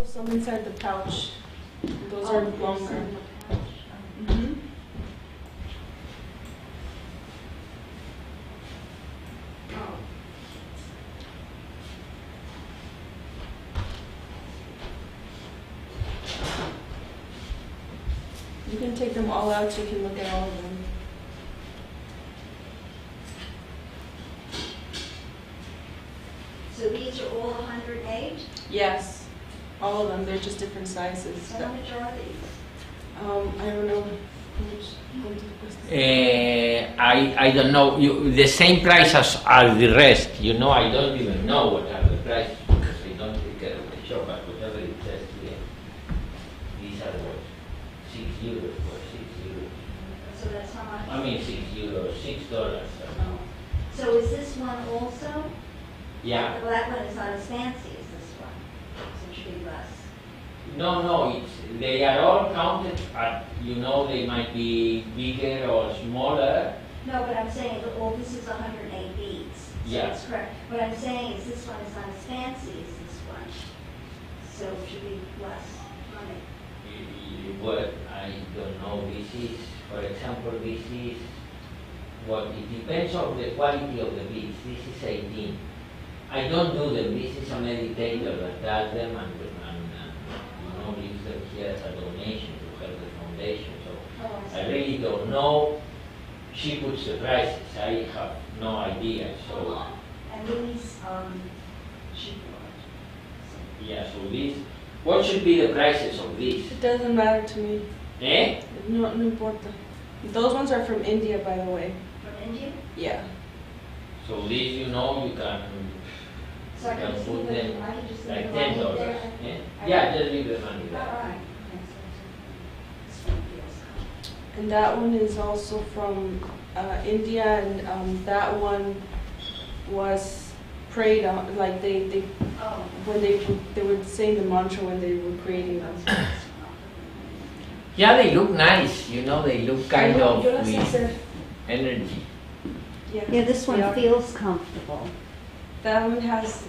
Some inside the pouch. Those are longer. Mm-hmm. You can take them all out so you can look at all of them. So these are all 108? Yes, all of them. They're just different sizes. How much are these? I don't know. I don't know. The same price as the rest. I don't even know what are the prices because I don't take care of the shop. But whatever it says here, these are what 6 euros for 6 euros. So that's how much? I mean 6 euros, $6. Oh. So is this one also? Yeah. Well, that one is not as fancy as this one, so it should be less. No. They are all counted at. They might be bigger or smaller. No, but I'm saying, well, this is 108 beads. So Yeah. that's correct. What I'm saying is this one is not as fancy as this one, so it should be less money. Well, I don't know. This is, for example, this is what it depends on the quality of the beads. This is 18. I don't do them. This is a meditator that does them and leaves them here as a donation to help the foundation. So Oh, I really don't know. She puts the prices. I have no idea. So And these, she yeah. So this. What should be the prices of these? It doesn't matter to me. Eh? No importa. Those ones are from India, by the way. from India? Yeah. So these, you can. So I You can can just put leave them it, I can just leave like the money $10. there? Eh? Yeah, just leave the money All there. right. This one feels And that one is also from India, and that one was prayed on, like Oh. when they were saying the mantra when they were creating them. Yeah, they look nice. They look kind of Yo las with hice. energy. Yeah, this one Yeah. feels comfortable. That one has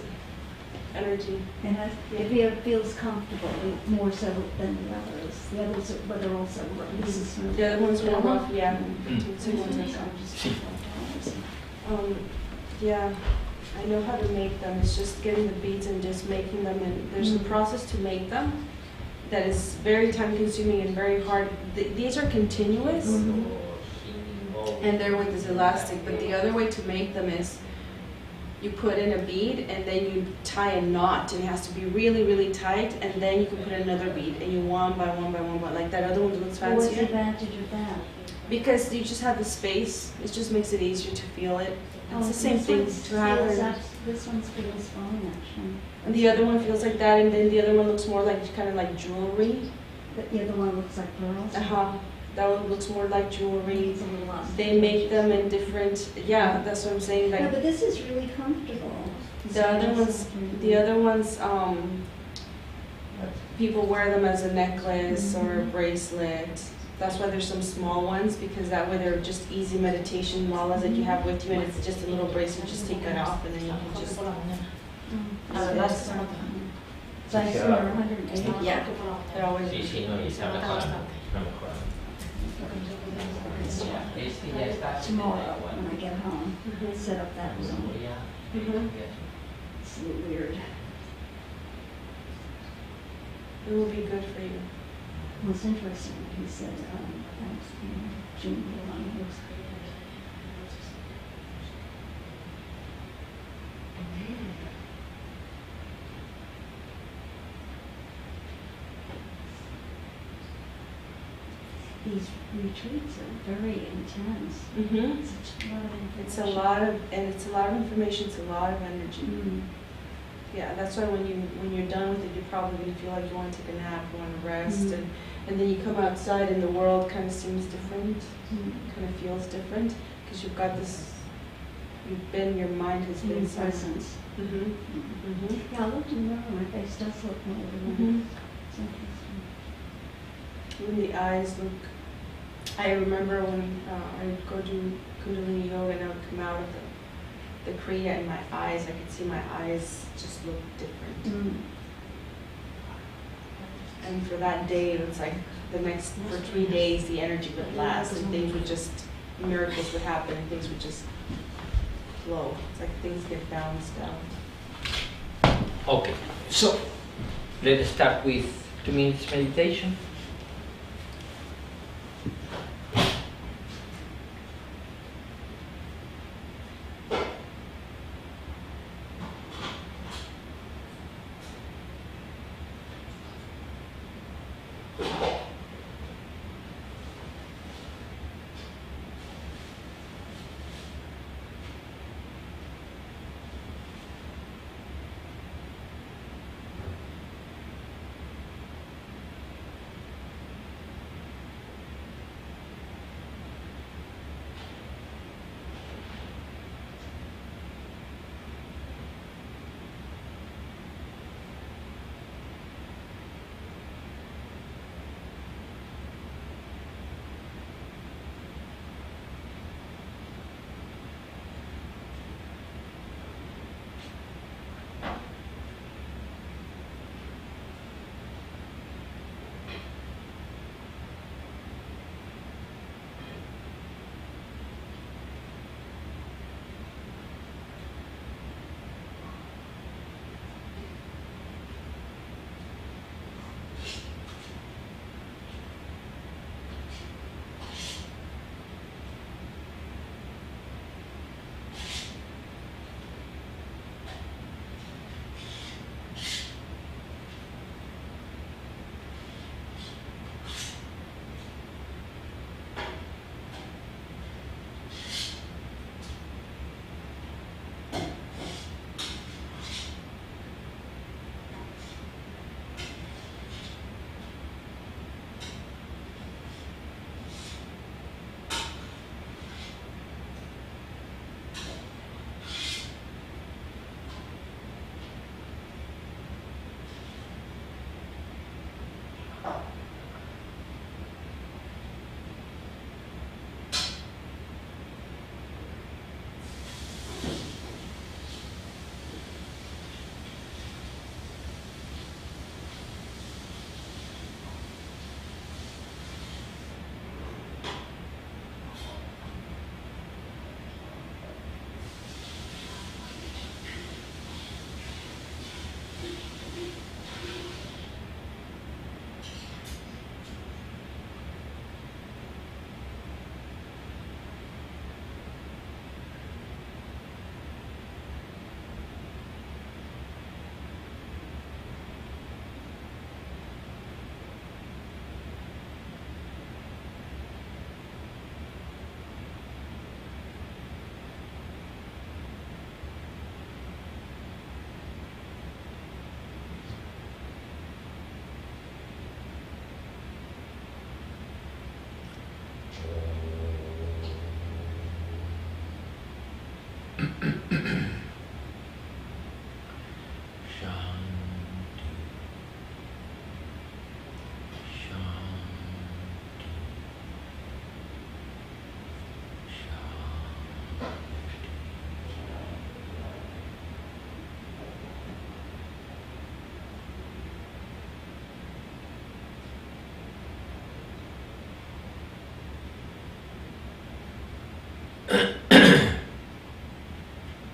energy. And it feels comfortable more so than the others. The others are, but they're also, this is. The other one's more rough, yeah. Mm. It's a one Yeah, I know how to make them. It's just getting the beads and just making them. And there's a process to make them that is very time consuming and very hard. These are continuous and they're with this elastic, but the other way to make them is you put in a bead and then you tie a knot, and it has to be really, really tight, and then you can put another bead and you one by one, like that other one looks What's the fancier. advantage of that? Because you just have the space, it just makes it easier to feel it. It's the same this thing one's to have feels it. act- This one's feels fine, actually. And the other one feels like that, and then the other one looks more like kind of like jewelry. But the other one looks like pearls. That one looks more like jewelry. It's a little lost. They make them in different. Yeah, that's what I'm saying. No, Like but this is really comfortable. the other ones, people wear them as a necklace or a bracelet. That's why there's some small ones, because that way they're just easy meditation malas that you have with you, and it's just a little bracelet. You just take it off, and then you can just. Size 108. Yeah, they're always. Sí, sí, no, y está mejor. Está mejor. Este ya está. Tomorrow, when I get home, Mhm. set up that room. Mhm. It's a little weird. It will be good for you. Well, it's interesting, he said, June, these retreats are very intense. Mm-hmm. Such a lot of information. It's a lot of information. It's a lot of energy. Mm. Yeah, that's why when you're done with it, you're probably gonna feel like you want to take a nap, you want to rest, Mhm. and then you come outside and the world kind of seems different, Mm. kind of feels different, because you've got this. Your mind has been In presence. Mm-hmm. Mm-hmm. Yeah, I looked in the mirror, my face does look more Mm-hmm. It's interesting. When the eyes look. I remember when I would go do Kundalini yoga and I would come out of the Kriya, and my eyes, I could see my eyes just look different. Mm. and for that day, it's like the next, for 3 days, the energy would last, and things would just, miracles would happen, and things would just flow. It's like things get balanced out. Okay, so let's start with 2 minutes meditation.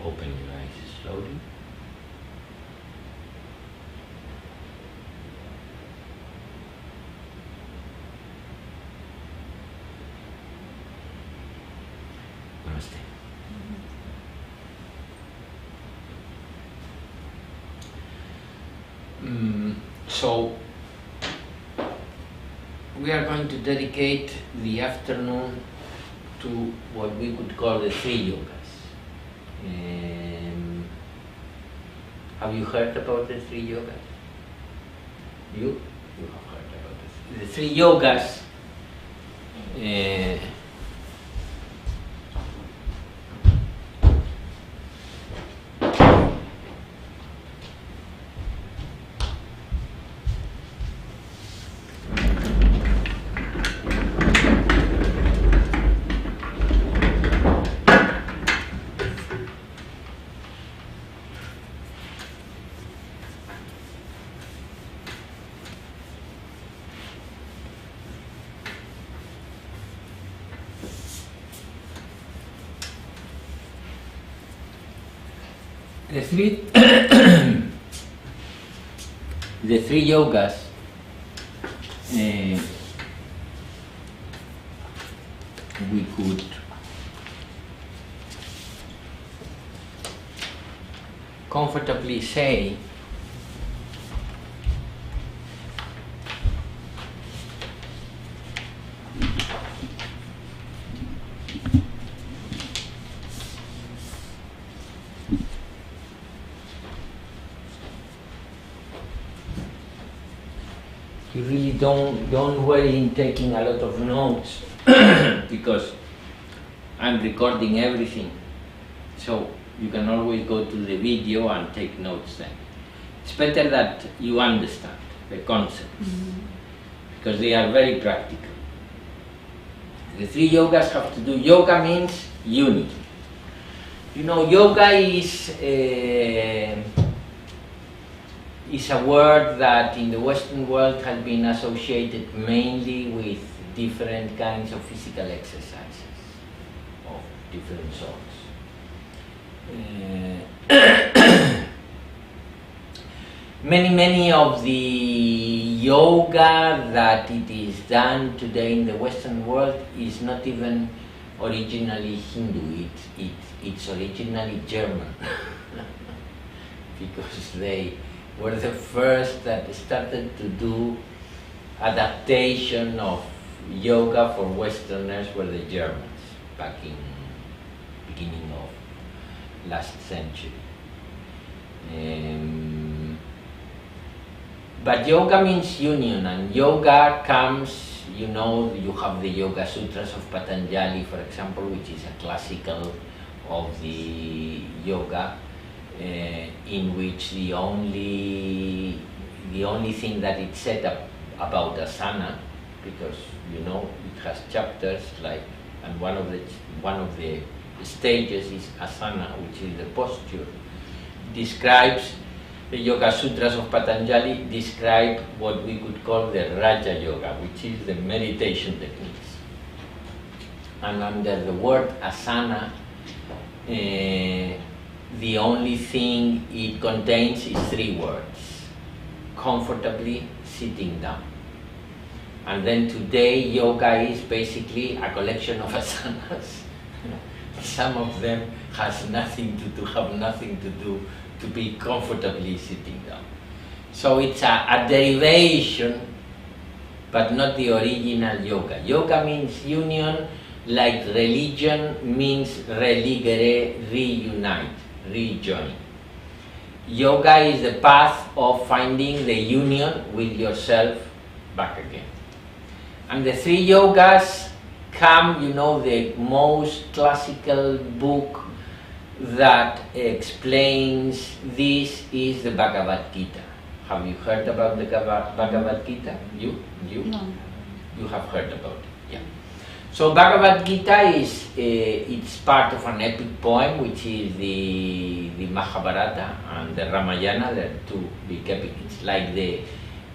Open your eyes slowly. Namaste. So, we are going to dedicate the afternoon to what we could call the 3 yogas. Have you heard about the 3 yogas? You have heard about the 3 yogas. The three, the three yogas we could comfortably say you really don't worry in taking a lot of notes because I'm recording everything, so you can always go to the video and take notes then. It's better that you understand the concepts because they are very practical. The three yogas have to do, yoga means unity. You know, yoga is a word that in the Western world has been associated mainly with different kinds of physical exercises of different sorts. Many of the yoga that it is done today in the Western world is not even originally Hindu, it's originally German because they were the first that started to do adaptation of yoga for Westerners were the Germans back in beginning of last century. But yoga means union, and yoga comes, you know, you have the Yoga Sutras of Patanjali, for example, which is a classical of the yoga, in which the only thing that it said about asana, because you know it has chapters like, and one of the stages is asana, which is the posture. Describes the Yoga Sutras of Patanjali describe what we could call the Raja Yoga, which is the meditation techniques. And under the word asana, the only thing it contains is three words: comfortably sitting down. And then today yoga is basically a collection of asanas. Some of them have nothing to do to be comfortably sitting down. So it's a derivation, but not the original yoga. Yoga means union, like religion means religere, reunite, rejoin. Yoga is the path of finding the union with yourself back again. And the three yogas come, you know, the most classical book that explains this is the Bhagavad Gita. Have you heard about the Bhagavad Gita? You? No. You have heard about it, yeah. So Bhagavad Gita is it's part of an epic poem, which is the Mahabharata and the Ramayana. They're two big epic. It's like the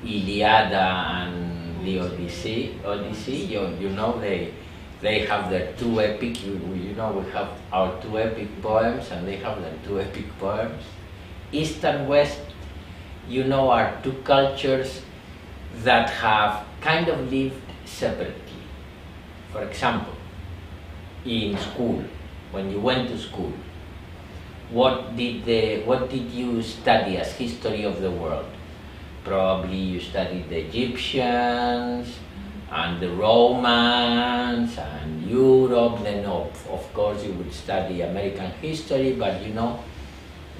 Iliad and the Odyssey. You know, they have their two epic. You know, we have our two epic poems, and they have their two epic poems. East and West, you know, are two cultures that have kind of lived separately. For example, in school, when you went to school, what did you study as history of the world? Probably you studied the Egyptians and the Romans and Europe. Then of course you would study American history, but you know,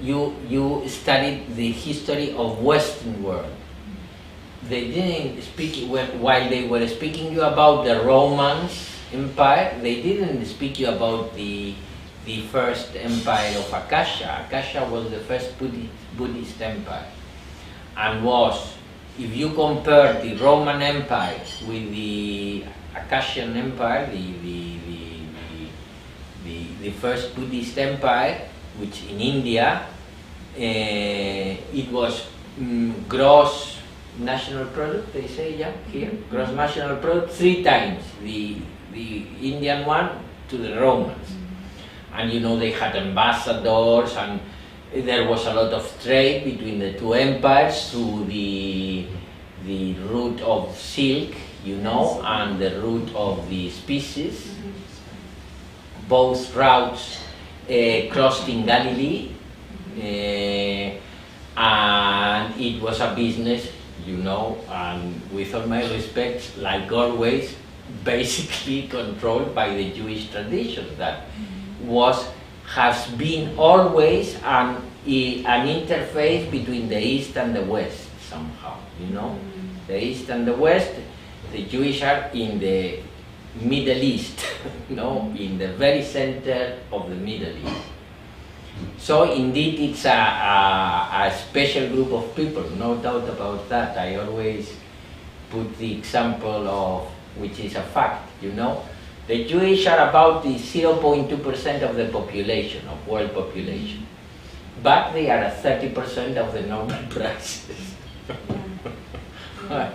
you studied the history of Western world. They didn't speak, while they were speaking you about the Romans Empire, they didn't speak you about the first empire of Akasha. Akasha was the first Buddhist empire, and was, if you compare the Roman Empire with the Akashian Empire, the first Buddhist empire, which in India, it was gross national product, they say, yeah, here, gross national product, 3 times the Indian one to the Romans. And you know, they had ambassadors, and there was a lot of trade between the two empires through the route of silk, you know, and the route of the species. Both routes crossed in Galilee, and it was a business, you know, and with all my respect, like always, basically controlled by the Jewish tradition that has been always an interface between the East and the West somehow, you know. The East and the West, the Jewish are in the Middle East, you know, in the very center of the Middle East. So indeed it's a special group of people, no doubt about that. I always put the example of, which is a fact, you know, the Jewish are about the 0.2% of the population, of world population, but they are 30% of the Nobel Prizes.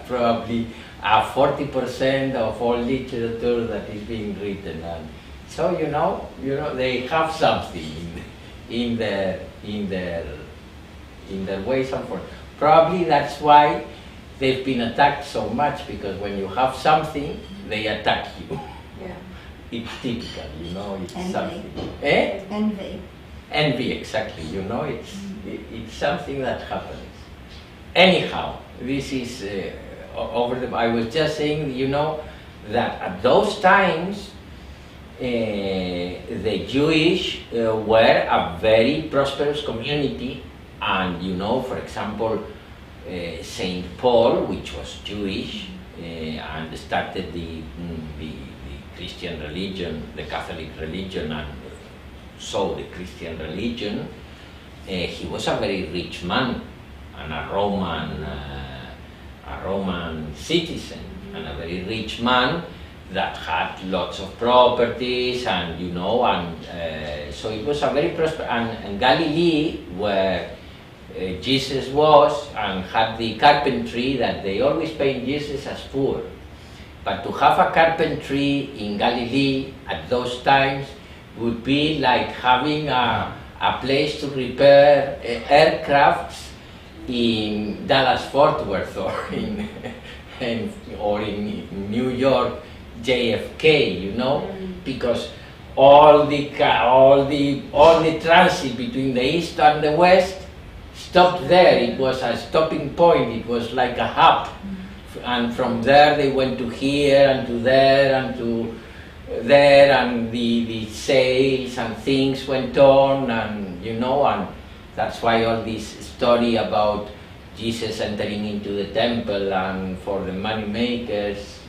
Probably 40% of all literature that is being written, and so you know they have something in their ways and forms. Probably that's why they've been attacked so much, because when you have something, they attack you. Yeah. It's typical, you know. It's Envy. something. Envy. Envy, exactly. You know, it's something that happens. Anyhow, this is I was just saying, you know, that at those times the Jewish were a very prosperous community, and you know, for example, Saint Paul, which was Jewish and started the Christian religion, the Catholic religion, and so the Christian religion. He was a very rich man and a Roman citizen, and a very rich man that had lots of properties, and you know, and so it was a very prosperous. And Galilee, where Jesus was, and had the carpentry, that they always paint Jesus as poor. But to have a carpentry in Galilee at those times would be like having a place to repair aircrafts in Dallas-Fort Worth, or in New York JFK, you know, because all the transit between the East and the West stopped there. It was a stopping point. It was like a hub, and from there they went to here and to there and to there, and the sales and things went on, and you know, and that's why all this story about Jesus entering into the temple and for the money makers,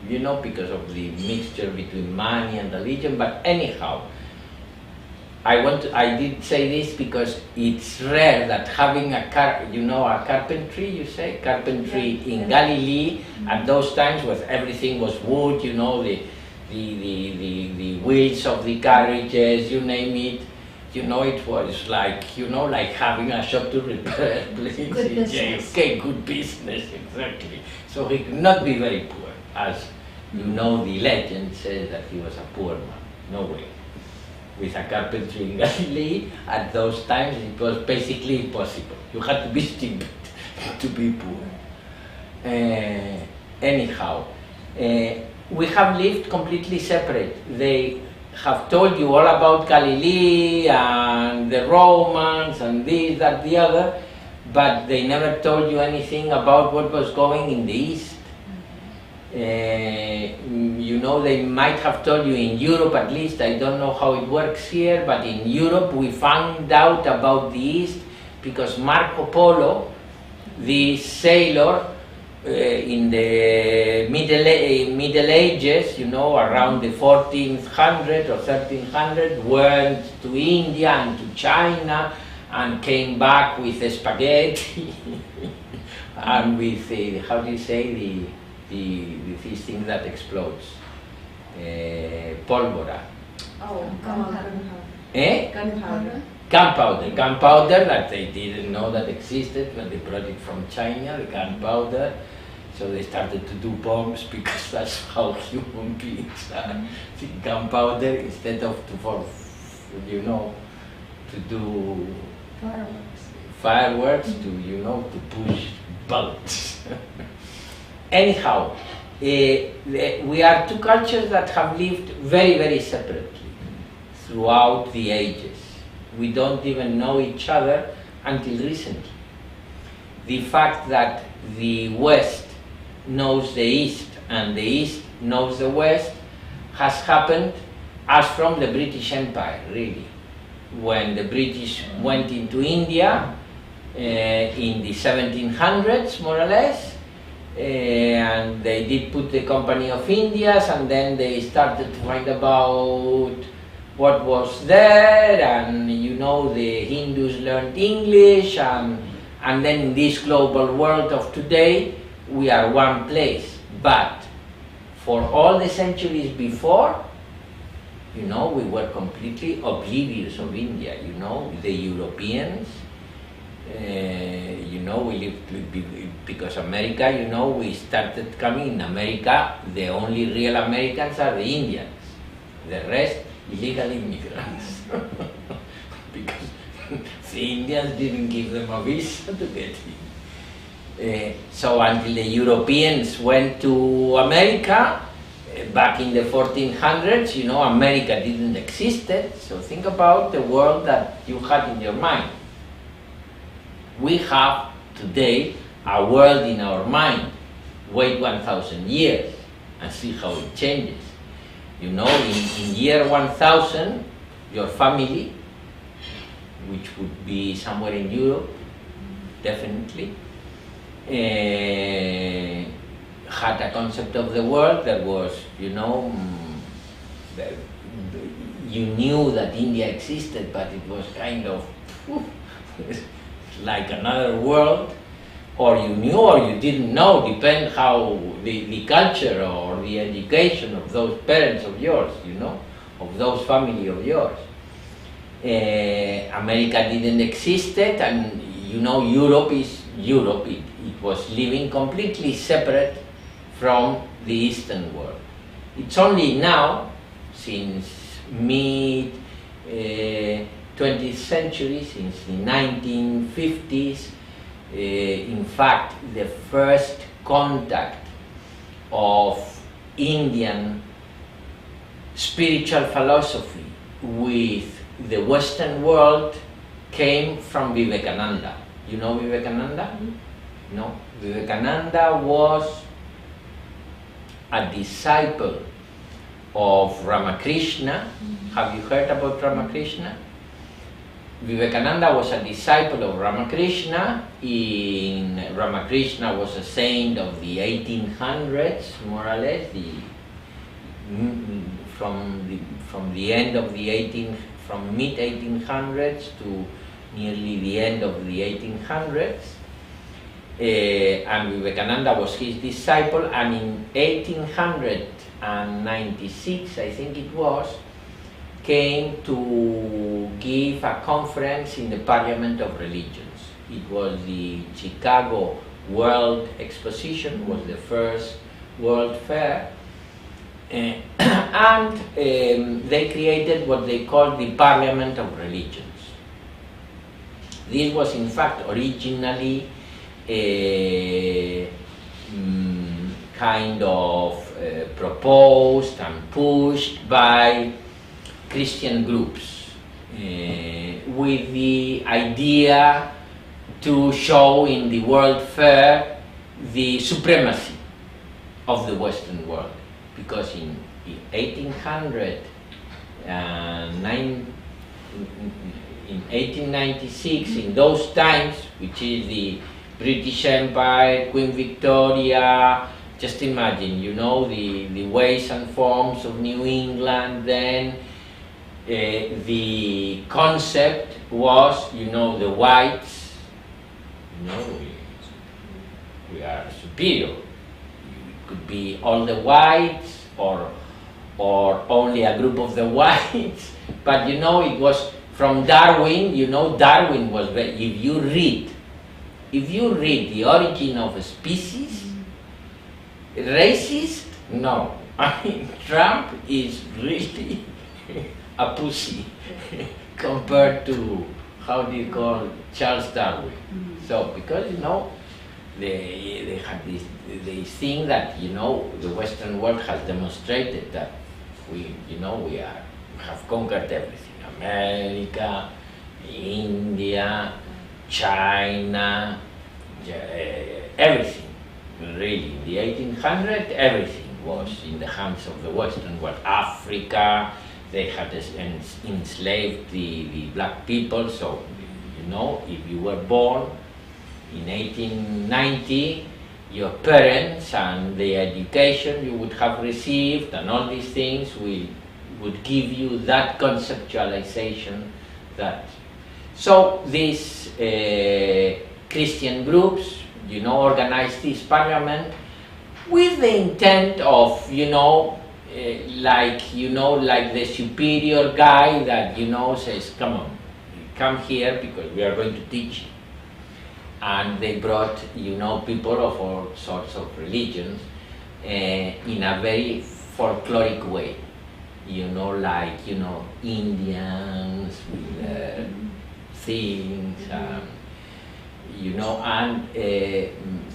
you know, because of the mixture between money and religion. But anyhow, I did say this because it's rare that having a carpentry, in Galilee at those times, where everything was wood, you know, the wheels of the carriages, you name it. You know, it was like, you know, like having a shop to repair planes in JFK, good business, exactly. So he could not be very poor, as you know, the legend says that he was a poor man. No way. With a carpentry in Galilee, at those times, it was basically impossible. You had to be stupid to be poor. Anyhow, we have lived completely separate. They have told you all about Galilee and the Romans and this, that, the other, but they never told you anything about what was going in the East. You know, they might have told you in Europe, at least. I don't know how it works here, but in Europe we found out about the East because Marco Polo, the sailor, in the Middle Ages, you know, around the 1400 or 1300, went to India and to China and came back with spaghetti and with, how do you say, this thing that explodes, pólvora. Oh, Gunpowder. Gunpowder that they didn't know that existed when they brought it from China, the gunpowder. So they started to do bombs because that's how human beings are. Gunpowder instead of to do Fireworks to, you know, to push bullets. Anyhow, we are two cultures that have lived very, very separately throughout the ages. We don't even know each other until recently. The fact that the West knows the East and the East knows the West has happened as from the British Empire, really. When the British went into India in the 1700s, more or less, and they did put the Company of Indias, and then they started to find about what was there, and you know, the Hindus learned English, and then in this global world of today, we are one place. But for all the centuries before, you know, we were completely oblivious of India. You know, the Europeans, you know, we lived because America, you know, we started coming in America. The only real Americans are the Indians. The rest, illegal immigrants. Because the Indians didn't give them a visa to get in. So until the Europeans went to America, back in the 1400s, you know, America didn't exist. So think about the world that you had in your mind. We have today a world in our mind. Wait 1,000 years and see how it changes. You know, in year 1000, your family, which would be somewhere in Europe, definitely, had a concept of the world that was, you know, you knew that India existed, but it was kind of like another world, or you knew or you didn't know, depend how the culture or the education of those parents of yours, you know, of those family of yours. America didn't exist, and you know, Europe is Europe. It was living completely separate from the Eastern world. It's only now, since mid 20th century, since the 1950s, in fact, the first contact of Indian spiritual philosophy with the Western world came from Vivekananda. You know Vivekananda? Mm-hmm. No? Vivekananda was a disciple of Ramakrishna. Mm-hmm. Have you heard about Ramakrishna? Vivekananda was a disciple of Ramakrishna. Ramakrishna was a saint of the 1800s, more or less, from the end of the from mid 1800s to nearly the end of the 1800s. And Vivekananda was his disciple, and in 1896, I think it was, came to give a conference in the Parliament of Religions. It was the Chicago World Exposition, was the first World Fair, and they created what they called the Parliament of Religions. This was in fact originally kind of proposed and pushed by Christian groups with the idea to show in the World Fair the supremacy of the Western world, because in 1896, in those times, which is the British Empire, Queen Victoria, just imagine, you know, the ways and forms of New England then. The concept was, you know, the whites, you know, we are superior. It could be all the whites or only a group of the whites, but you know, it was from Darwin. You know, Darwin was very, if you read The Origin of a Species, racist? No. I mean, Trump is really a pussy compared to how do you call Charles Darwin? So because they had this thing that the Western world has demonstrated that we have conquered everything. America, India, China, everything. Really, in the 1800s, everything was in the hands of the Western world. Africa, they had enslaved the black people. So, if you were born in 1890, your parents and the education you would have received and all these things would give you that conceptualization that. So these Christian groups, organized this parliament with the intent of, like the superior guy that, says, come here because we are going to teach you. And they brought, people of all sorts of religions in a very folkloric way. Indians with things, and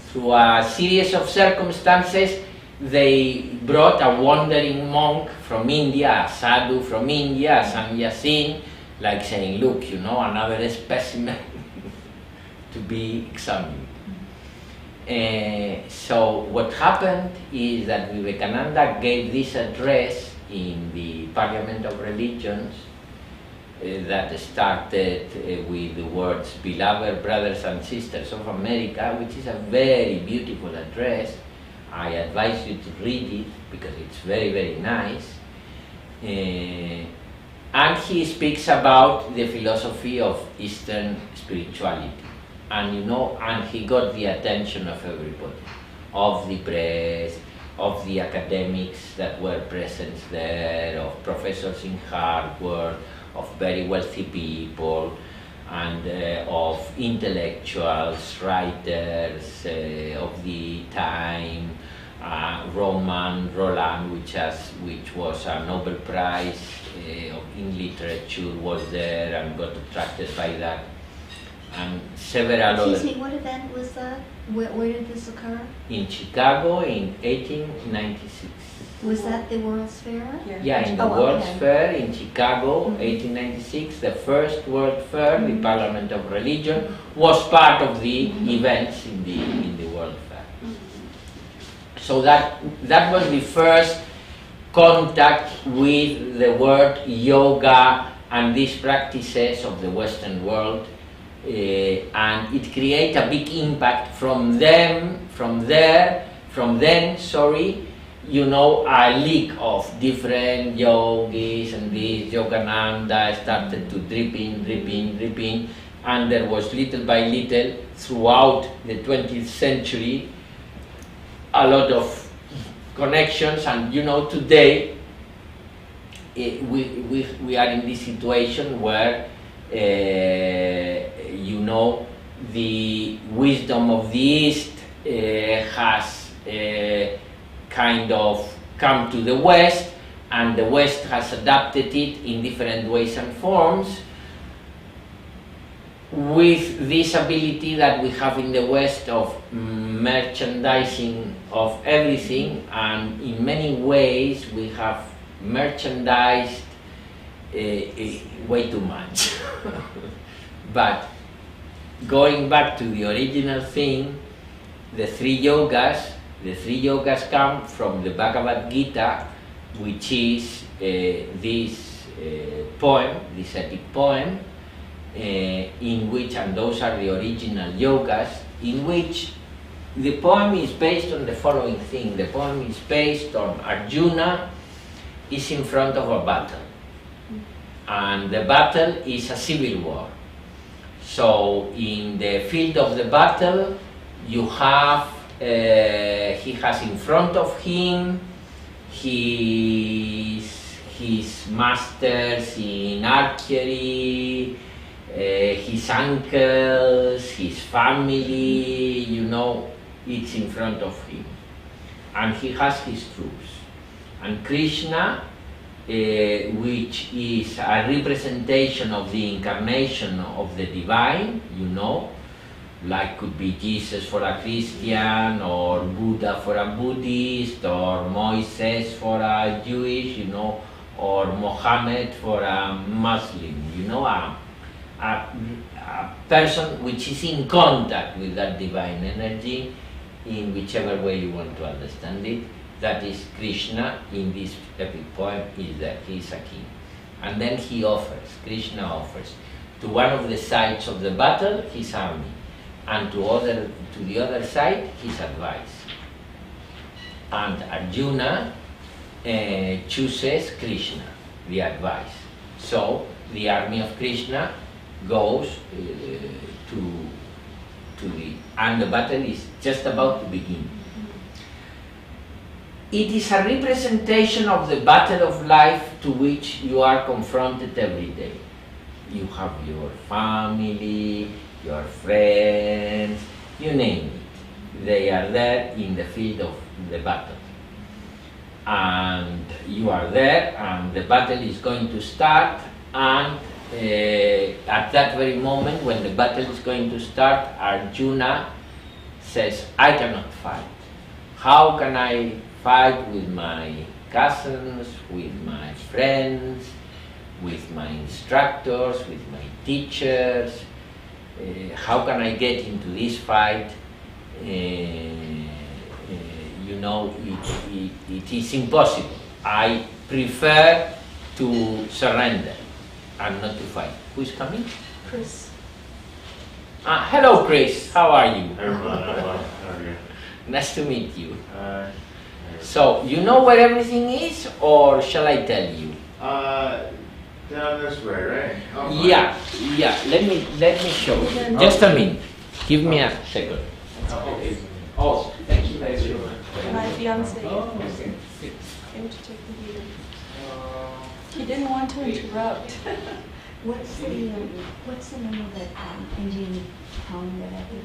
through a series of circumstances, they brought a wandering monk from India, a sadhu from India, a sannyasin, like saying, look, another specimen to be examined. So what happened is that Vivekananda gave this address in the Parliament of Religions that started with the words, beloved brothers and sisters of America, which is a very beautiful address. I advise you to read it because it's very, very nice. And he speaks about the philosophy of Eastern spirituality. And and he got the attention of everybody, of the press, of the academics that were present there, of professors in Harvard, of very wealthy people, and of intellectuals, writers of the time. Roman Roland, which was a Nobel Prize in literature, was there and got attracted by that. And several other. Excuse me, what event was that? Where did this occur? In Chicago in 1896. Was that the World's Fair? Yeah, in the World's Fair in Chicago, 1896, the first World Fair, the Parliament of Religion, was part of the events in the World Fair. So that was the first contact with the word yoga and these practices of the Western world. And it created a big impact from then, a league of different yogis, and this Yogananda started to drip in, and there was little by little throughout the 20th century a lot of connections, and today we are in this situation where the wisdom of the East has kind of come to the West, and the West has adapted it in different ways and forms, with this ability that we have in the West of merchandising of everything, and in many ways we have merchandised way too much. But going back to the original thing, the three yogas come from the Bhagavad Gita, which is this poem, this epic poem, in which, and those are the original yogas, in which the poem is based on the following thing. The poem is based on Arjuna is in front of a battle, and the battle is a civil war. So in the field of the battle, you have, he has in front of him his masters in archery, his uncles, his family, it's in front of him. And he has his troops. And Krishna which is a representation of the incarnation of the divine, you know, like could be Jesus for a Christian, or Buddha for a Buddhist, or Moses for a Jewish, you know, or Mohammed for a Muslim, you know, a person which is in contact with that divine energy in whichever way you want to understand it. That is Krishna in this epic poem, is that he is a king. And then he offers, Krishna offers, to one of the sides of the battle his army, and to the other side his advice. And Arjuna chooses Krishna, the advice. So the army of Krishna goes and the battle is just about to begin. It is a representation of the battle of life to which you are confronted every day. You have your family, your friends, you name it. They are there in the field of the battle. And you are there, and the battle is going to start, and at that very moment when the battle is going to start, Arjuna says, I cannot fight. How can I fight with my cousins, with my friends, with my instructors, with my teachers? How can I get into this fight? You know, it is impossible. I prefer to surrender and not to fight. Who is coming? Chris. Hello, Chris. How are you? How are you? Nice to meet you. So, you know where everything is, or shall I tell you? Down this way, right? Oh, Yeah. Let me show you. Just a minute. Give me a second. Okay. Oh, thank you very much. My fiance Oh, okay. came to take the heater. He didn't want to interrupt. What's the name of that Indian poem that I did?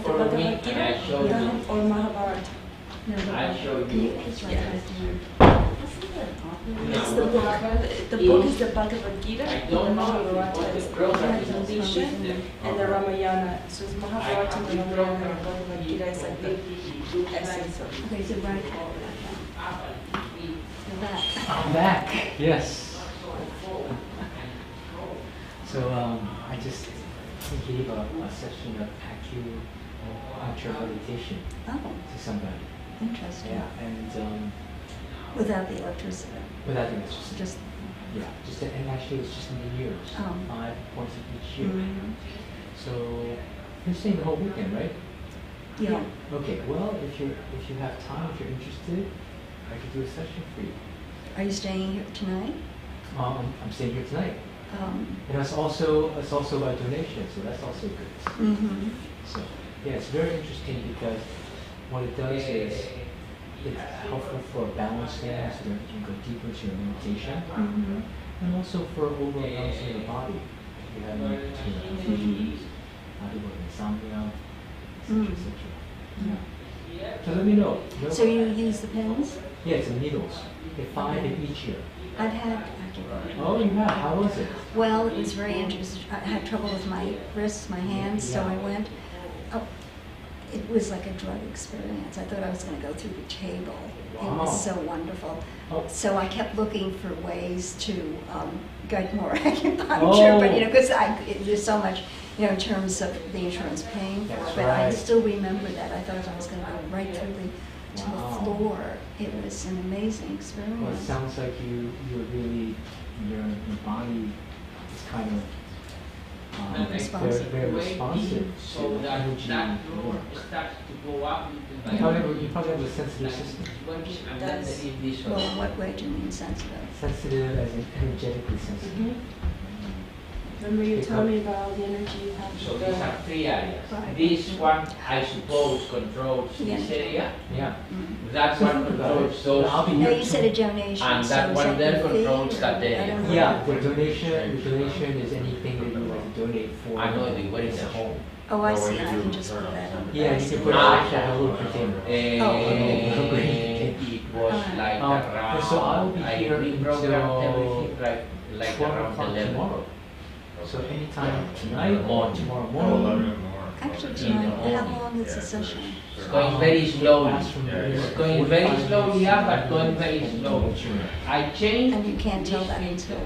Follow me and I show you. Or Mahabharata. No, I'll show you. It's right Yeah. there. Wasn't it popular? It's the book. The book is the Bhagavad Gita. I And don't the know Mahabharata what is the the program is. completion, and the Ramayana. So it's Mahabharata and the Ramayana. And Bhagavad Gita is like the essence of it. Okay, so right. That. I'm back. Yes. So I just gave a session of acupuncture meditation Oh, to somebody. interesting. Yeah, and Without the electricity, without the electricity. just. And actually it's just in the years. 5 points of each year. Mhm. So you're staying the whole weekend, right? Yeah. Okay. Well, if you have time, if you're interested, I could do a session for you. Are you staying here tonight? I'm staying here tonight. Um, And it's also by donation, so that's also good. mhm. So yeah, it's very interesting because what it does is it's helpful for balancing, so that you can go deeper into your meditation, Mhm. and also for overall balancing of the body. If you have fatigue, people with insomnia, etc., etc. Yeah. So let me know. So you use the pins? Yeah, it's the needles. Get 5 in each year. I've had acupuncture. Oh, you have. How was it? Well, it was very interesting. I had trouble with my wrists, my hands, so Yeah. I went. Oh, it was like a drug experience. I thought I was going to go through the table. It Wow. was so wonderful. Oh. So I kept looking for ways to get more acupuncture, but because there's so much, in terms of the insurance paying for it. That's But I right. still remember that. I thought I was going to go right through to Wow. the floor. It was an amazing Well, it experience. sounds like you're really, your body is kind of Responsive. very responsive So to that energy work. starts to go up. You probably have a sensitive system. And then there is this Well, one. in what way do you mean sensitive? Sensitive as in energetically sensitive. Remember you told me about all the energy you have. So these are 3 areas. Right. This one, I suppose, controls this area. Yeah. Mm. That one controls those. I'll be No, here you said a donation. And so that is one there your fee, controls or- that I area. don't know. Yeah, the donation is anything that you want to donate for. I know the where is the home. Oh, I see, I can just put that on. Yeah, you can put it Ah. actually have a little container. Oh, okay. was like around, so I'll be I here reprogrammed until everything like 12 around o'clock 11. tomorrow. So anytime tonight or tomorrow Oh, 11 morning. in the morning. Actually, In the tonight, how morning. long is the session? It's going very slowly. Ask from Yeah, the- it's going very 45 slowly minutes up, but and going very then slow. I changed. And you can't tell that this until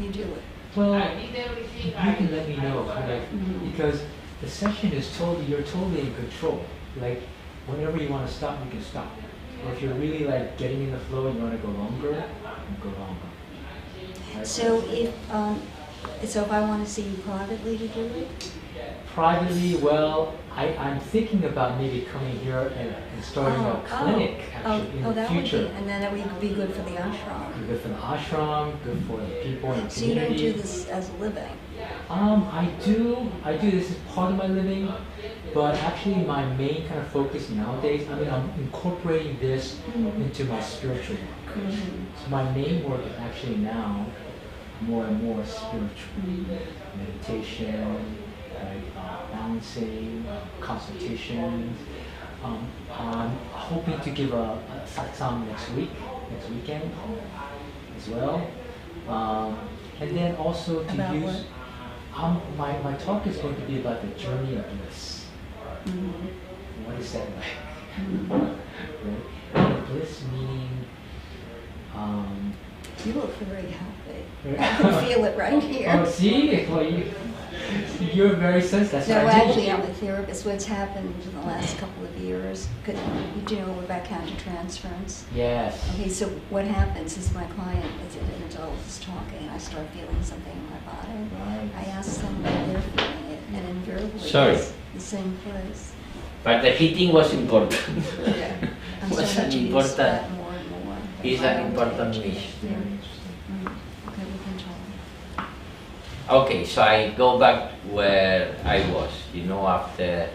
you do it. Well, I did everything. you can let me know, Mhm. because the session is you're totally in control. Like, whenever you want to stop, you can stop. Or if you're really like getting in the flow and you want to go longer, you go longer. Right? So if I want to see you privately to do it, Privately, well, I'm thinking about maybe coming here and starting a clinic actually in the that future. would be, and then that would be good for the ashram. Good for the ashram, good for the people in the So you don't community. do this as a living. I do. This is part of my living, but actually my main kind of focus nowadays, I'm incorporating this into my spiritual work. So my main work is actually now more and more spiritual. Meditation, balancing, consultations. I'm hoping to give a satsang next weekend as well. And then also to About use, my talk is going to be about the journey of bliss. What is that like? Right? Bliss meaning, You look very happy. I can feel it right here. oh, see? Well, you're very sensitive. That's No, what I do. actually, I'm a therapist. What's happened in the last couple of years, because you do know about countertransference. Yes. Okay, so what happens is my client is an adult is talking, and I start feeling something in my body. Right. I ask them if they're feeling it, and invariably Sorry. it's the same place. But the heating was important. I'm Was starting an to use important, that more and more. is an important issue. Yeah. Very interesting. Okay, we can talk. Okay, so I go back where I was, after,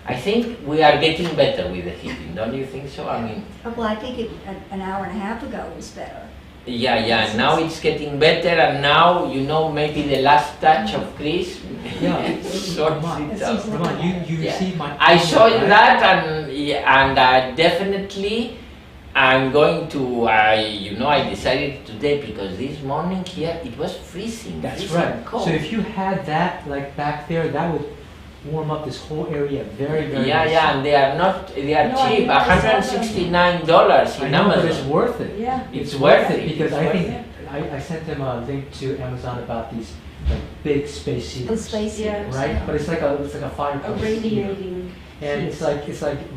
I think we are getting better with the heating, don't you think so? I mean, Well, I think an hour and a half ago was better. yeah, now it's getting better, and now, maybe the last touch of Chris Yeah. sorts Ramon, it out. Ramon, you Yeah. received my. I saw right? that, and definitely I'm going to, I decided today because this morning here it was freezing. That's freezing right. cold. So if you had that like back there, that would warm up this whole area very, very Yeah, nicely. and they are No, I cheap, think I saw them. $169 I in know, but it's Amazon. worth it. Yeah. It's It's worth worth it it. because It's I worth think I sent them a link to Amazon about these like big space The heaters, space Yeah. heaters. right? But it's like a A fireplace, radiating. and it's like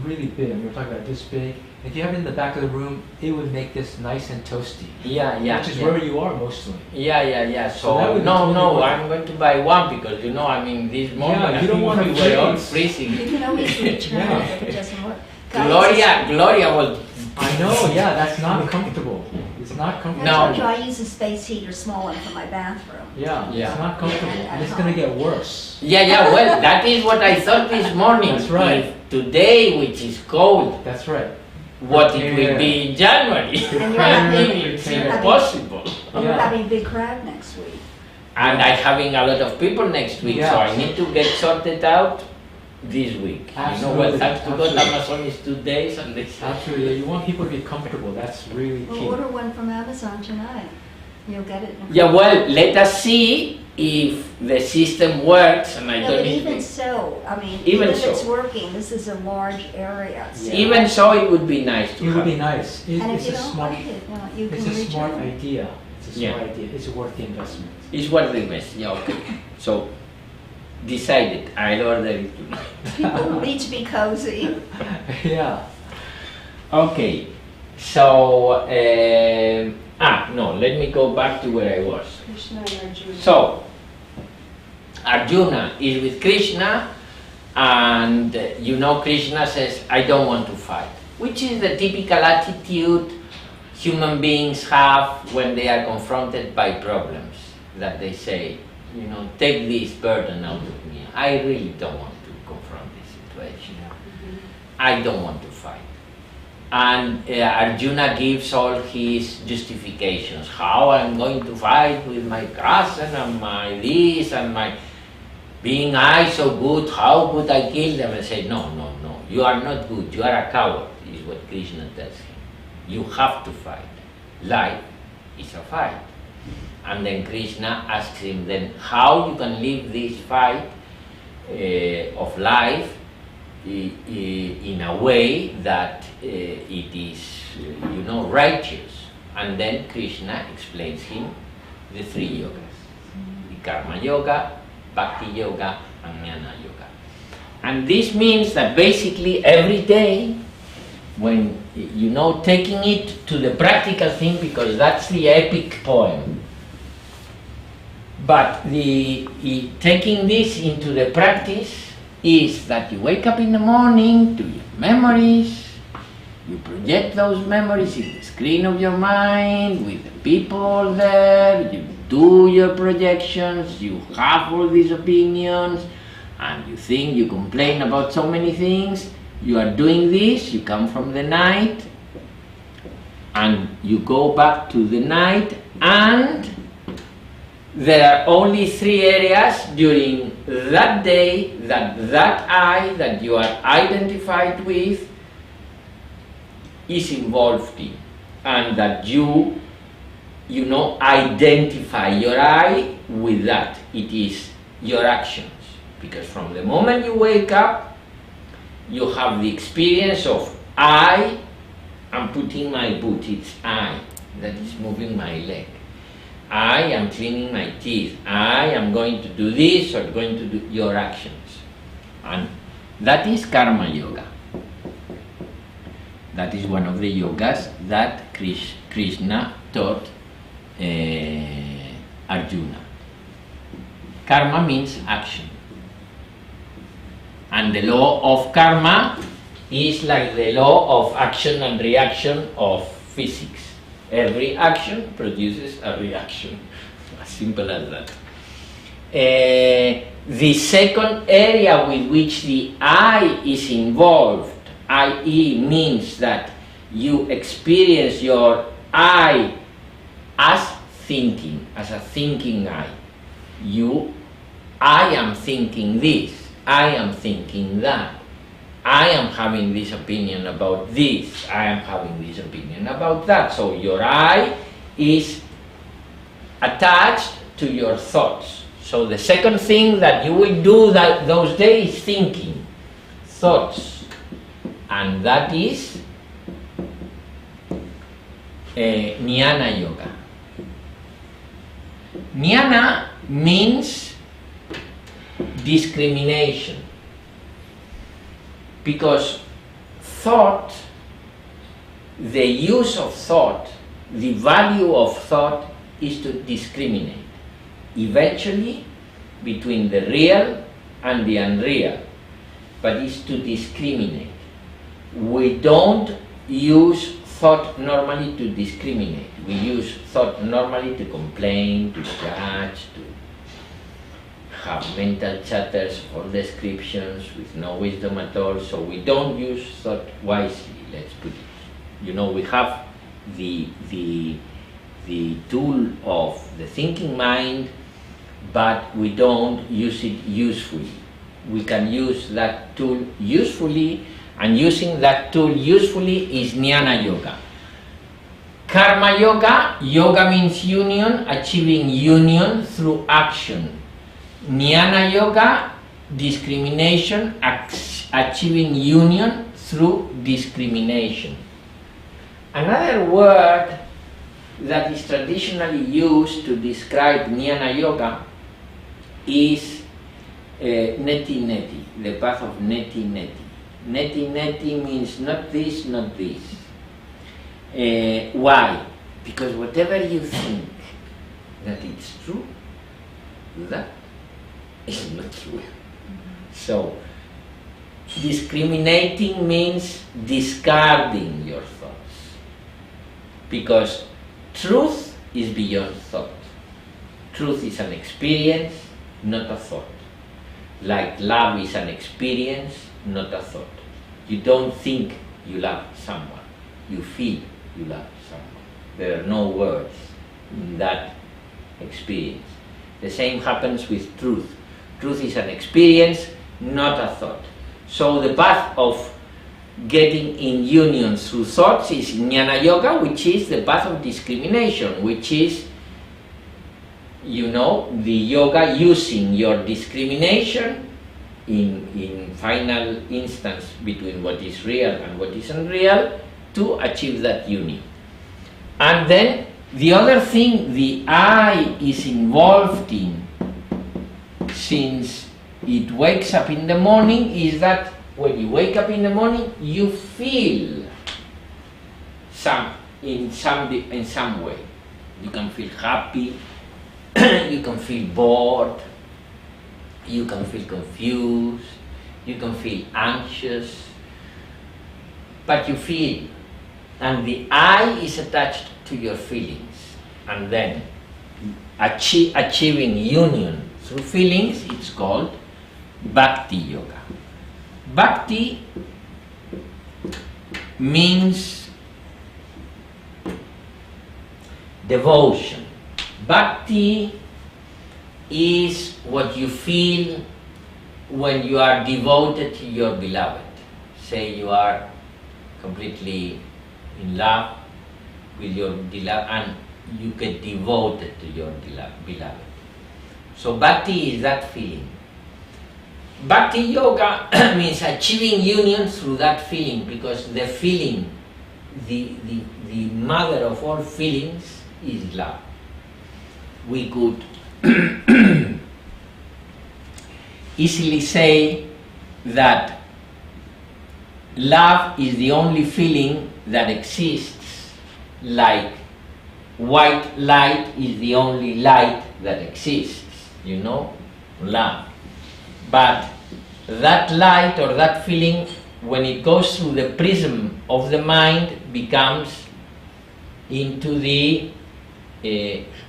really big. I mean, we're talking about this big. If you have it in the back of the room, it would make this nice and toasty, Yeah, which is where you are mostly. Yeah. So that So would be no, totally worth it. I'm going to buy one because this morning you don't want to we were all freeze. freezing. You can always return Yeah. it if it doesn't work. Gloria was. I know, yeah, that's not comfortable. It's not comfortable. I No. told you I use a space heater small one for my bathroom. Yeah, Yeah. it's not comfortable. And it's gonna get worse. Yeah. Well, that is what I thought this morning. That's right. If today, which is cold, That's right. what it Yeah. will be in January. And you're having, It's Yeah. impossible. and you're Yeah. having a big crowd next week. And I'm having a lot of people next week, so Yeah. I need to get sorted out this week. Absolutely, Thanks to God, absolutely. Amazon is 2 days, and this. Absolutely. You want people to be comfortable. That's really Well, key. order one from Amazon tonight. You'll get it. in a Yeah, well, let us see if the system works, and I No, don't but need even to. so, I mean, Even even if it's so. working, this is a large area. So Even so, it would be nice to It would have. be nice. And if It's you a don't smart. like it, you It's can a smart return it. idea. It's a Yeah. smart idea. It's worth the investment. It's what the best. Yeah, okay. So, decided. I'll order it tonight. People need to be cozy. Yeah. Okay. So, no. Let me go back to where I was. Krishna and Arjuna. So, Arjuna is with Krishna, and Krishna says, I don't want to fight, which is the typical attitude human beings have when they are confronted by problems, that they say, take this burden out of me. I really don't want to confront this situation. I don't want to fight. And Arjuna gives all his justifications. How I'm going to fight with my cousin and my this and my being I so good, how could I kill them? And say, no, you are not good, you are a coward, is what Krishna tells him. You have to fight. Life is a fight. And then Krishna asks him then how you can live this fight of life in a way that it is, righteous. And then Krishna explains him the three yogas, the Karma Yoga, Bhakti Yoga, and Jnana Yoga. And this means that basically every day, when, taking it to the practical thing, because that's the epic poem, but taking this into the practice is that you wake up in the morning to your memories, you project those memories in the screen of your mind with the people there, you do your projections, you have all these opinions, and you think, you complain about so many things. You are doing this, you come from the night, and you go back to the night, and there are only three areas during that day that I, that you are identified with, is involved in, and that you identify your I with that. It is your actions, because from the moment you wake up, you have the experience of I am putting my boot, it's I that is moving my leg. I am cleaning my teeth. I am going to do this or going to do your actions. And that is Karma Yoga. That is one of the yogas that Krishna taught Arjuna. Karma means action. And the law of karma is like the law of action and reaction of physics. Every action produces a reaction. As simple as that. The second area with which the I is involved, i.e. means that you experience your I as thinking, as a thinking I. I am thinking this. I am thinking that. I am having this opinion about this. I am having this opinion about that. So your I is attached to your thoughts. So the second thing that you will do those days is thinking, thoughts. And that is Jnana Yoga. Jnana means discrimination, because thought, the use of thought, the value of thought is to discriminate eventually between the real and the unreal, but is to discriminate. We don't use thought normally to discriminate. We use thought normally to complain, to judge, to have mental chatters or descriptions with no wisdom at all, so we don't use thought wisely, let's put it. We have the tool of the thinking mind, but we don't use it usefully. We can use that tool usefully, and using that tool usefully is Jnana Yoga. Karma Yoga, yoga means union, achieving union through action. Jnana Yoga, discrimination, achieving union through discrimination. Another word that is traditionally used to describe Jnana Yoga is neti neti, the path of neti neti. Neti neti means not this, not this. Why? Because whatever you think that it's true, that is not true. So, discriminating means discarding your thoughts, because truth is beyond thought. Truth is an experience, not a thought. Like love is an experience, not a thought. You don't think you love someone, you feel you love someone. There are no words in that experience. The same happens with truth. Truth is an experience, not a thought. So the path of getting in union through thoughts is Jnana Yoga, which is the path of discrimination, which is, the yoga using your discrimination in final instance between what is real and what is unreal to achieve that union. And then the other thing the I is involved in, since it wakes up in the morning, is that when you wake up in the morning, you feel in some way. You can feel happy, you can feel bored, you can feel confused, you can feel anxious, but you feel, and the I is attached to your feelings, and then achieving union through feelings, it's called Bhakti Yoga. Bhakti means devotion. Bhakti is what you feel when you are devoted to your beloved. Say you are completely in love with your beloved and you get devoted to your beloved. So Bhakti is that feeling. Bhakti Yoga means achieving union through that feeling, because the feeling, the mother of all feelings is love. We could easily say that love is the only feeling that exists, like white light is the only light that exists, love. But that light or that feeling, when it goes through the prism of the mind, becomes into the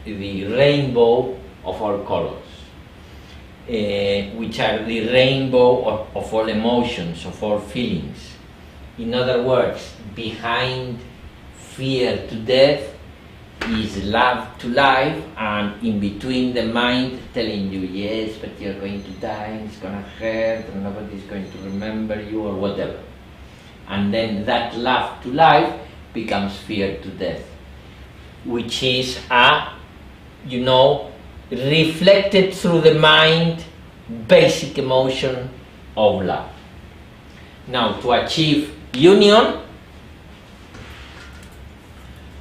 rainbow of all colors, which are the rainbow of all emotions, of all feelings. In other words, behind fear to death is love to life, and in between the mind telling you, yes, but you're going to die, and it's going to hurt, and nobody's going to remember you, or whatever. And then that love to life becomes fear to death, which is reflected through the mind, basic emotion of love. Now, to achieve union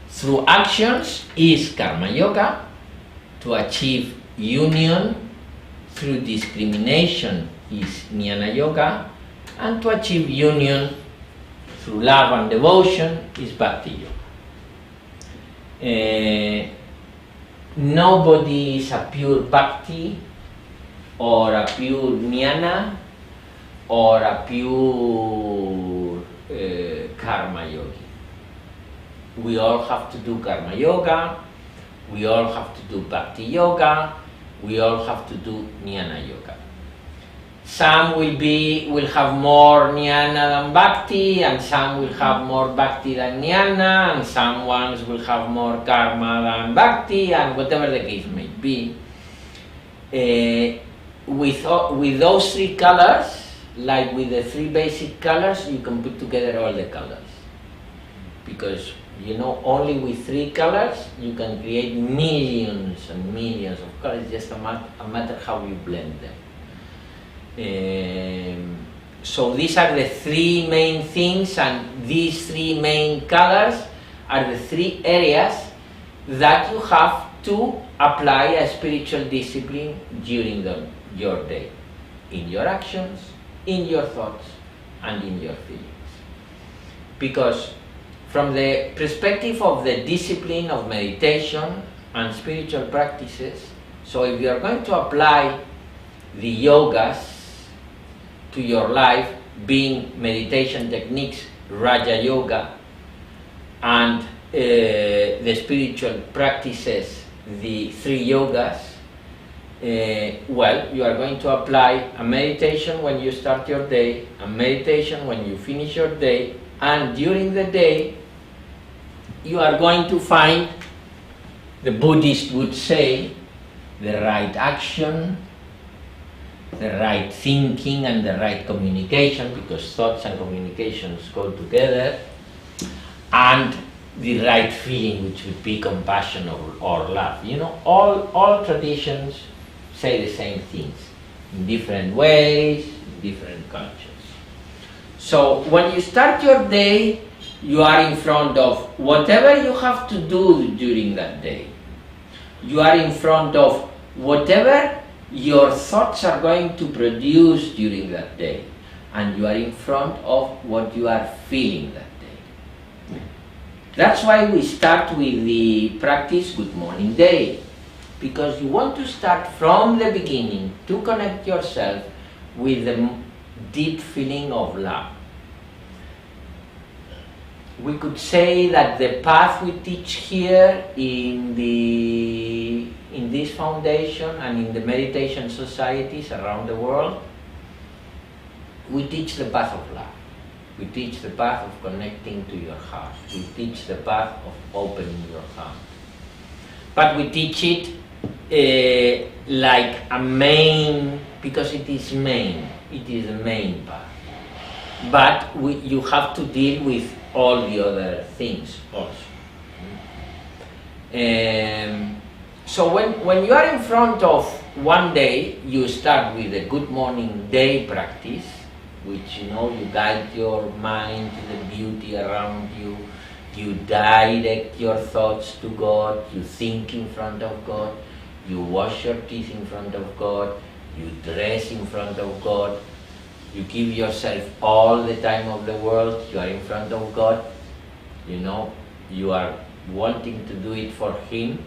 through actions is Karma Yoga. To achieve union through discrimination is Jnana Yoga. And to achieve union through love and devotion is Bhakti Yoga. Nobody is a pure Bhakti or a pure Jnana or a pure Karma Yogi. We all have to do Karma Yoga, we all have to do Bhakti Yoga, we all have to do Jnana Yoga. Some will have more Jnana than Bhakti, and some will have more Bhakti than Jnana, and some ones will have more Karma than Bhakti, and whatever the case may be. With those three colors, like with the three basic colors, you can put together all the colors. Because only with three colors you can create millions and millions of colors, just a matter how you blend them. So these are the three main things, and these three main colors are the three areas that you have to apply a spiritual discipline during your day, in your actions, in your thoughts, and in your feelings. Because from the perspective of the discipline of meditation and spiritual practices, so if you are going to apply the yogas to your life, being meditation techniques, Raja Yoga, and the spiritual practices, the three yogas, you are going to apply a meditation when you start your day, a meditation when you finish your day, and during the day you are going to find, the Buddhist would say, the right action, the right thinking and the right communication, because thoughts and communications go together, and the right feeling, which would be compassion or love. You know, all traditions say the same things in different ways, in different cultures. So when you start your day, you are in front of whatever you have to do during that day. You are in front of whatever your thoughts are going to produce during that day. And you are in front of what you are feeling that day. That's why we start with the practice Good Morning Day. Because you want to start from the beginning to connect yourself with the deep feeling of love. We could say that the path we teach here in this foundation and in the meditation societies around the world, we teach the path of love. We teach the path of connecting to your heart. We teach the path of opening your heart. But we teach it like a main, because it is main. It is a main path. But you have to deal with all the other things also. So when you are in front of one day, you start with a Good Morning Day practice, which you guide your mind to the beauty around you, you direct your thoughts to God, you think in front of God, you wash your teeth in front of God, you dress in front of God, you give yourself all the time of the world, you are in front of God, you are wanting to do it for Him,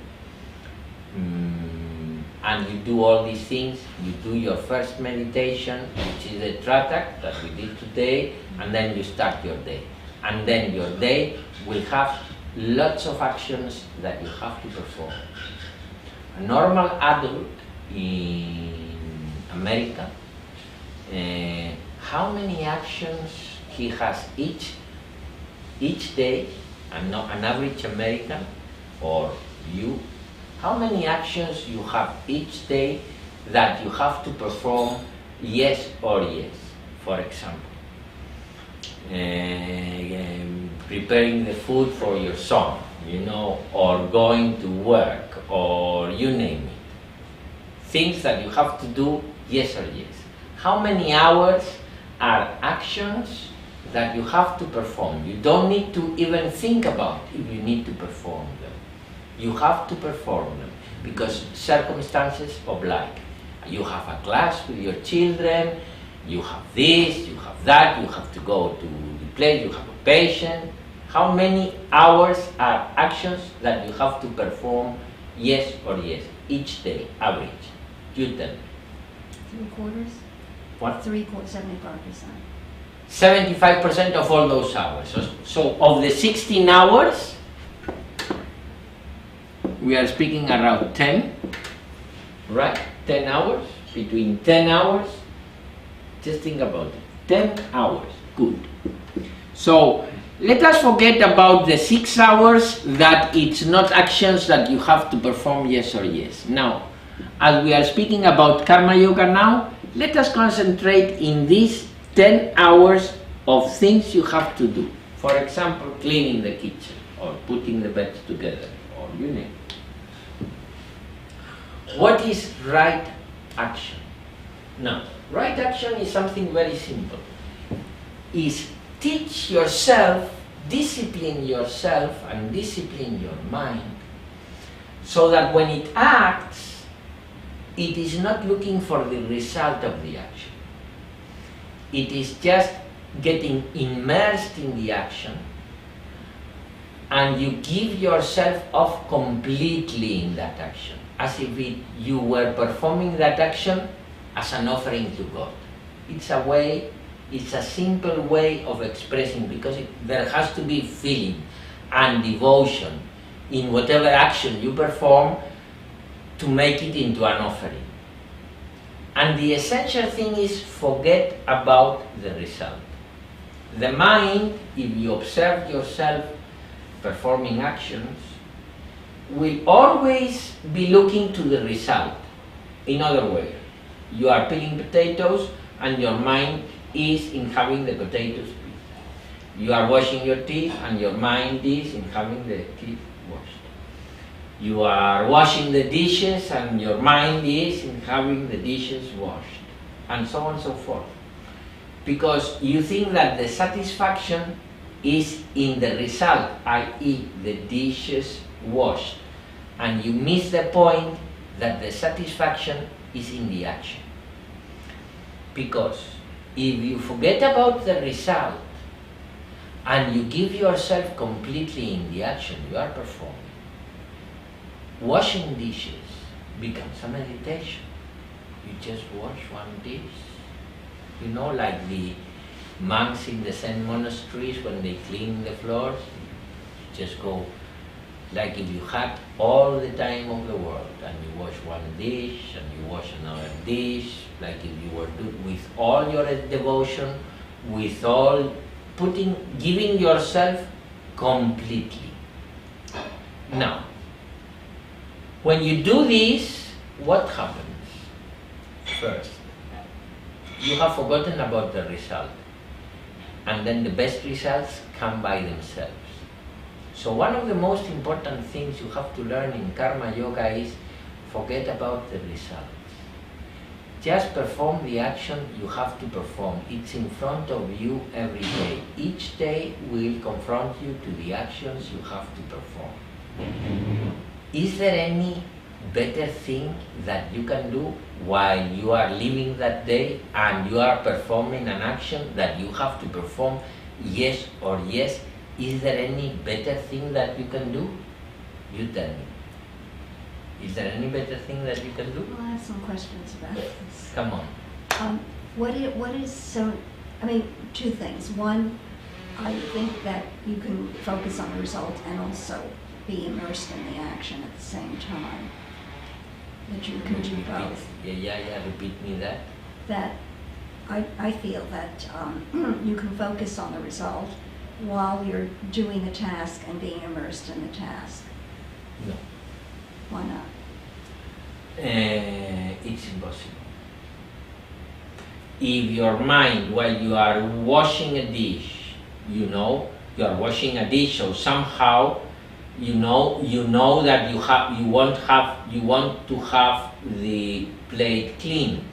and you do all these things, you do your first meditation, which is a tratak that we did today, and then you start your day. And then your day will have lots of actions that you have to perform. A normal adult in America, how many actions he has each day, an average American or you, how many actions you have each day that you have to perform yes or yes? For example, preparing the food for your son, or going to work, or you name it. Things that you have to do yes or yes. How many hours are actions that you have to perform? You don't need to even think about if you need to perform them. You have to perform them because circumstances oblige. You have a class with your children, you have this, you have that, you have to go to the place, you have a patient. How many hours are actions that you have to perform yes or yes each day, average? You tell me. 3/4. What? 75%. 75% of all those hours. So of the 16 hours, we are speaking around 10, right? 10 hours, between 10 hours, just think about it, 10 hours, good. So let us forget about the 6 hours that it's not actions that you have to perform yes or yes. Now, as we are speaking about Karma Yoga now, let us concentrate in these 10 hours of things you have to do. For example, cleaning the kitchen, or putting the beds together, or you name it. What is right action? Now, right action is something very simple. Is teach yourself, discipline yourself, and discipline your mind, so that when it acts, it is not looking for the result of the action. It is just getting immersed in the action, and you give yourself off completely in that action, as if you were performing that action as an offering to God. It's a simple way of expressing, because there has to be feeling and devotion in whatever action you perform to make it into an offering. And the essential thing is forget about the result. The mind, if you observe yourself performing actions, will always be looking to the result. In other words, You are peeling potatoes and your mind is in having the potatoes peeled. You are washing your teeth and your mind is in having the teeth washed. You are washing the dishes and your mind is in having the dishes washed, and so on and so forth. Because you think that the satisfaction is in the result, i.e. the dishes washed, and you miss the point that the satisfaction is in the action. Because if you forget about the result and you give yourself completely in the action you are performing, washing dishes becomes a meditation. You just wash one dish. You know, like the monks in the Zen monasteries when they clean the floors, you just go like if you had all the time of the world and you wash one dish and you wash another dish, like if you were with all your devotion, with all giving yourself completely. Now, when you do this, what happens? First, you have forgotten about the result, and then the best results come by themselves. So one of the most important things you have to learn in Karma Yoga is forget about the results. Just perform the action you have to perform. It's in front of you every day. Each day will confront you to the actions you have to perform. Is there any better thing that you can do while you are living that day and you are performing an action that you have to perform, yes or yes? Is there any better thing that you can do? You tell me. Is there any better thing that you can do? Well, I have some questions about this. Come on. What is so, I mean, two things. One, I think that you can focus on the result and also be immersed in the action at the same time. That you can do both. Yeah, repeat me that. That I feel that you can focus on the result while you're doing the task and being immersed in the task. No. Why not? It's impossible. If your mind, while you are washing a dish, you are washing a dish, so somehow you know that you want to have the plate clean.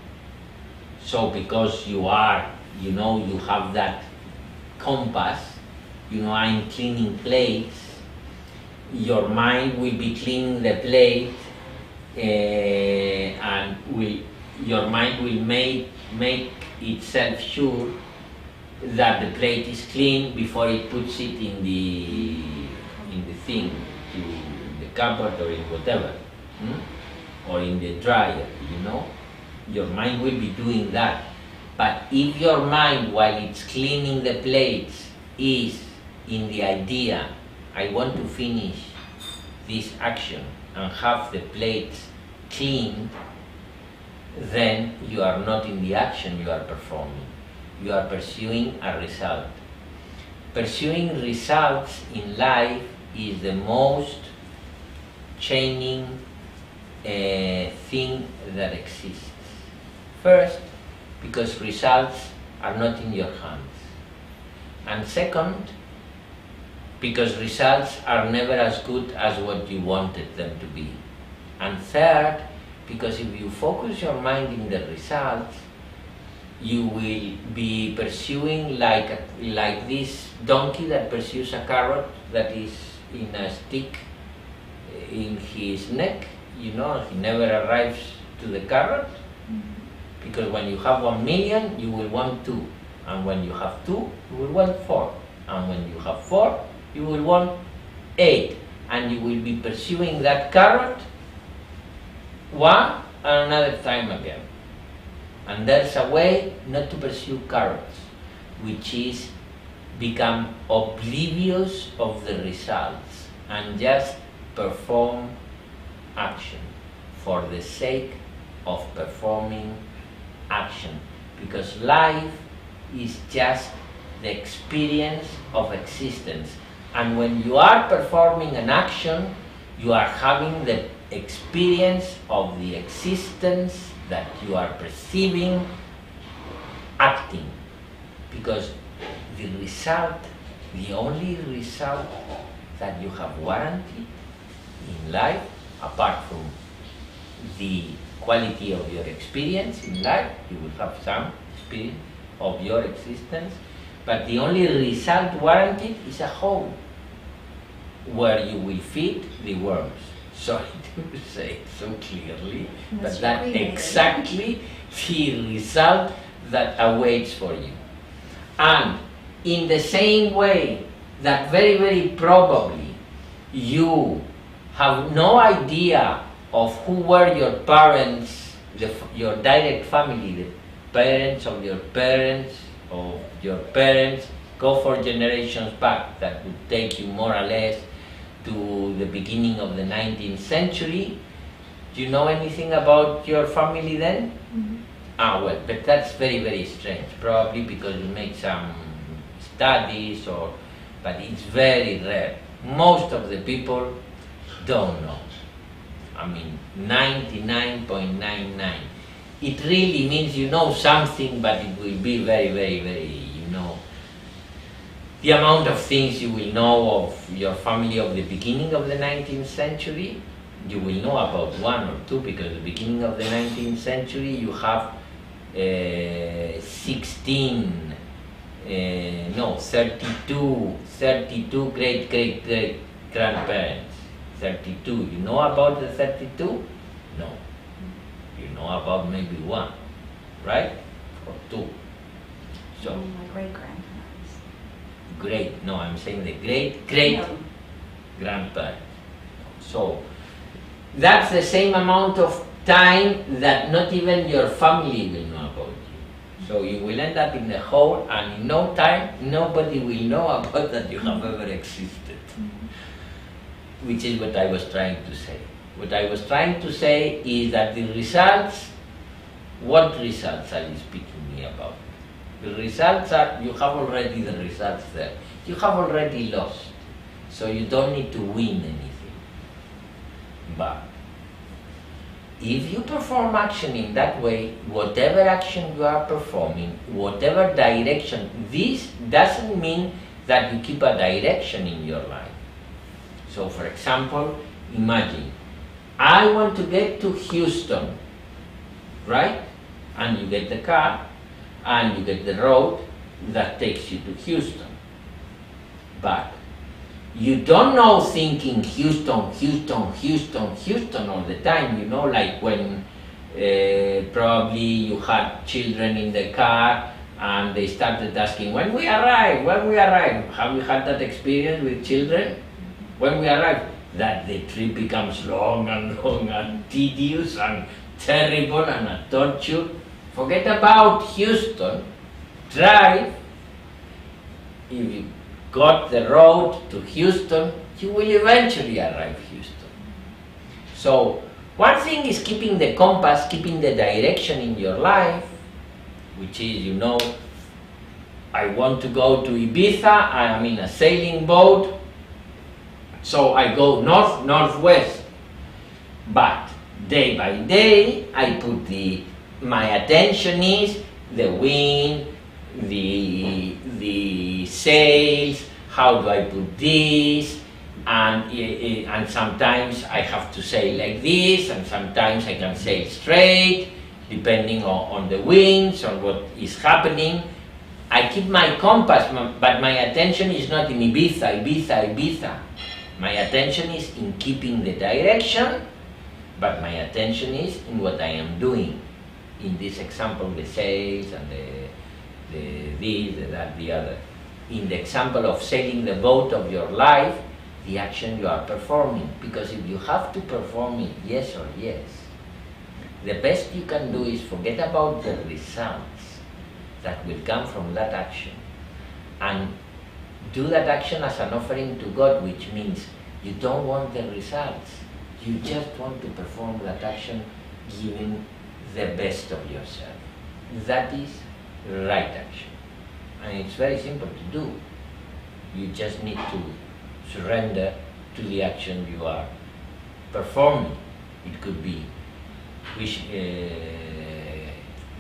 So because you have that compass, I'm cleaning plates, your mind will be cleaning the plate, and your mind will make itself sure that the plate is clean before it puts it in the thing, to the cupboard or in whatever, or in the dryer. Your mind will be doing that. But if your mind, while it's cleaning the plates, is in the idea, I want to finish this action and have the plates cleaned, then you are not in the action you are performing. You are pursuing a result. Pursuing results in life is the most chaining thing that exists. First, because results are not in your hands. And second, because results are never as good as what you wanted them to be. And third, because if you focus your mind in the results, you will be pursuing like this donkey that pursues a carrot that is in a stick in his neck. He never arrives to the carrot, because when you have 1 million, you will want 2, and when you have 2, you will want 4, and when you have 4, you will want 8, and you will be pursuing that carrot one and another time again. And there's a way not to pursue carrots, which is become oblivious of the results and just perform action for the sake of performing action, because life is just the experience of existence, and when you are performing an action, you are having the experience of the existence that you are perceiving, acting, because the result, the only result that you have warranted in life, apart from the quality of your experience in life, you will have some experience of your existence, but the only result warranted is a hole where you will feed the worms. Sorry to say it so clearly, That's but that's cremated. exactly the result that awaits for you. And in the same way that very, very probably you have no idea of who were your parents, your direct family, the parents of your parents, go 4 generations back, that would take you more or less to the beginning of the 19th century. Do you know anything about your family then? Ah, well, but that's very, very strange, probably because you make some studies, but it's very rare. Most of the people don't know. I mean, 99.99. It really means you know something, but it will be very, very, very, the amount of things you will know of your family of the beginning of the 19th century, you will know about 1 or 2, because at the beginning of the 19th century you have 32 great grandparents. 32. You know about the 32? No. You know about maybe 1, right? Or 2. So, My great-grandparents. great, no, I'm saying the great grandparents. So, that's the same amount of time that not even your family will know about you. So you will end up in the hole, and in no time, nobody will know about that you have ever existed. Which is what I was trying to say. What I was trying to say is that the results, what results are you speaking me about? The results are, you have already the results there. You have already lost, so you don't need to win anything. But if you perform action in that way, whatever action you are performing, whatever direction, this doesn't mean that you keep a direction in your life. So for example, imagine, I want to get to Houston, right? And you get the car, and you get the road that takes you to Houston. But you don't know thinking Houston, Houston, Houston, Houston all the time, like when probably you had children in the car and they started asking, when we arrive? Have you had that experience with children? When we arrive, that the trip becomes long and tedious and terrible and a torture. Forget about Houston. Drive. If you got the road to Houston, you will eventually arrive Houston. So one thing is keeping the compass, keeping the direction in your life, which is, I want to go to Ibiza, I am in a sailing boat, so I go north-northwest. But day by day, I put my attention is the wind, the sails, how do I put this, and sometimes I have to sail like this, and sometimes I can sail straight, depending on the winds, on what is happening. I keep my compass, but my attention is not in Ibiza. My attention is in keeping the direction, but my attention is in what I am doing. In this example, the sails and this, the that, the other. In the example of sailing the boat of your life, the action you are performing. Because if you have to perform it, yes or yes, the best you can do is forget about the results that will come from that action and do that action as an offering to God, which means you don't want the results. You just want to perform that action giving the best of yourself. That is right action. And it's very simple to do. You just need to surrender to the action you are performing. It could be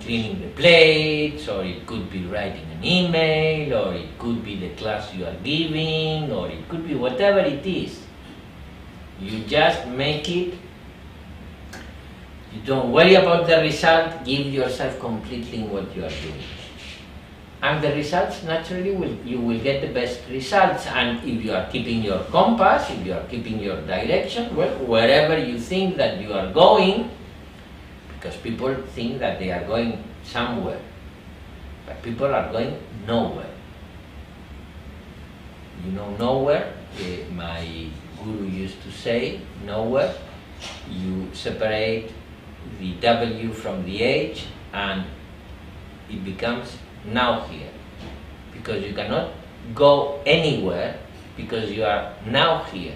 cleaning the plates, or it could be writing an email, or it could be the class you are giving, or it could be whatever it is. You just make it. You don't worry about the result, give yourself completely in what you are doing. And the results, naturally, you will get the best results. And if you are keeping your compass, if you are keeping your direction, well, wherever you think that you are going, because people think that they are going somewhere, but people are going nowhere. You know nowhere? My guru used to say, nowhere. You separate the W from the H and it becomes now here. Because you cannot go anywhere because you are now here.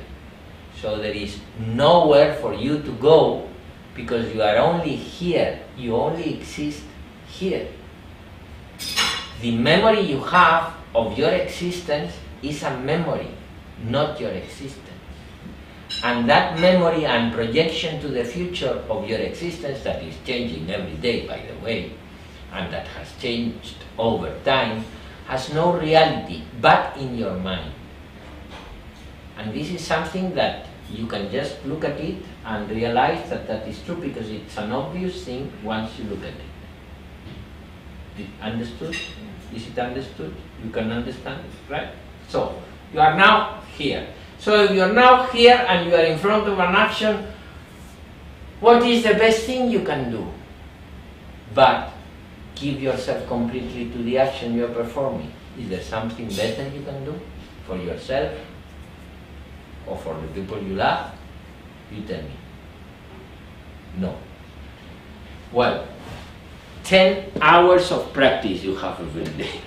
So there is nowhere for you to go because you are only here. You only exist here. The memory you have of your existence is a memory, not your existence. And that memory and projection to the future of your existence, that is changing every day, by the way, and that has changed over time, has no reality but in your mind. And this is something that you can just look at it and realize that that is true, because it's an obvious thing once you look at it. Understood? Is it understood? You can understand it, right? So, you are now here. So if you are now here and you are in front of an action, what is the best thing you can do? But give yourself completely to the action you are performing. Is there something better you can do for yourself or for the people you love? You tell me. No. Well, 10 hours of practice you have every day.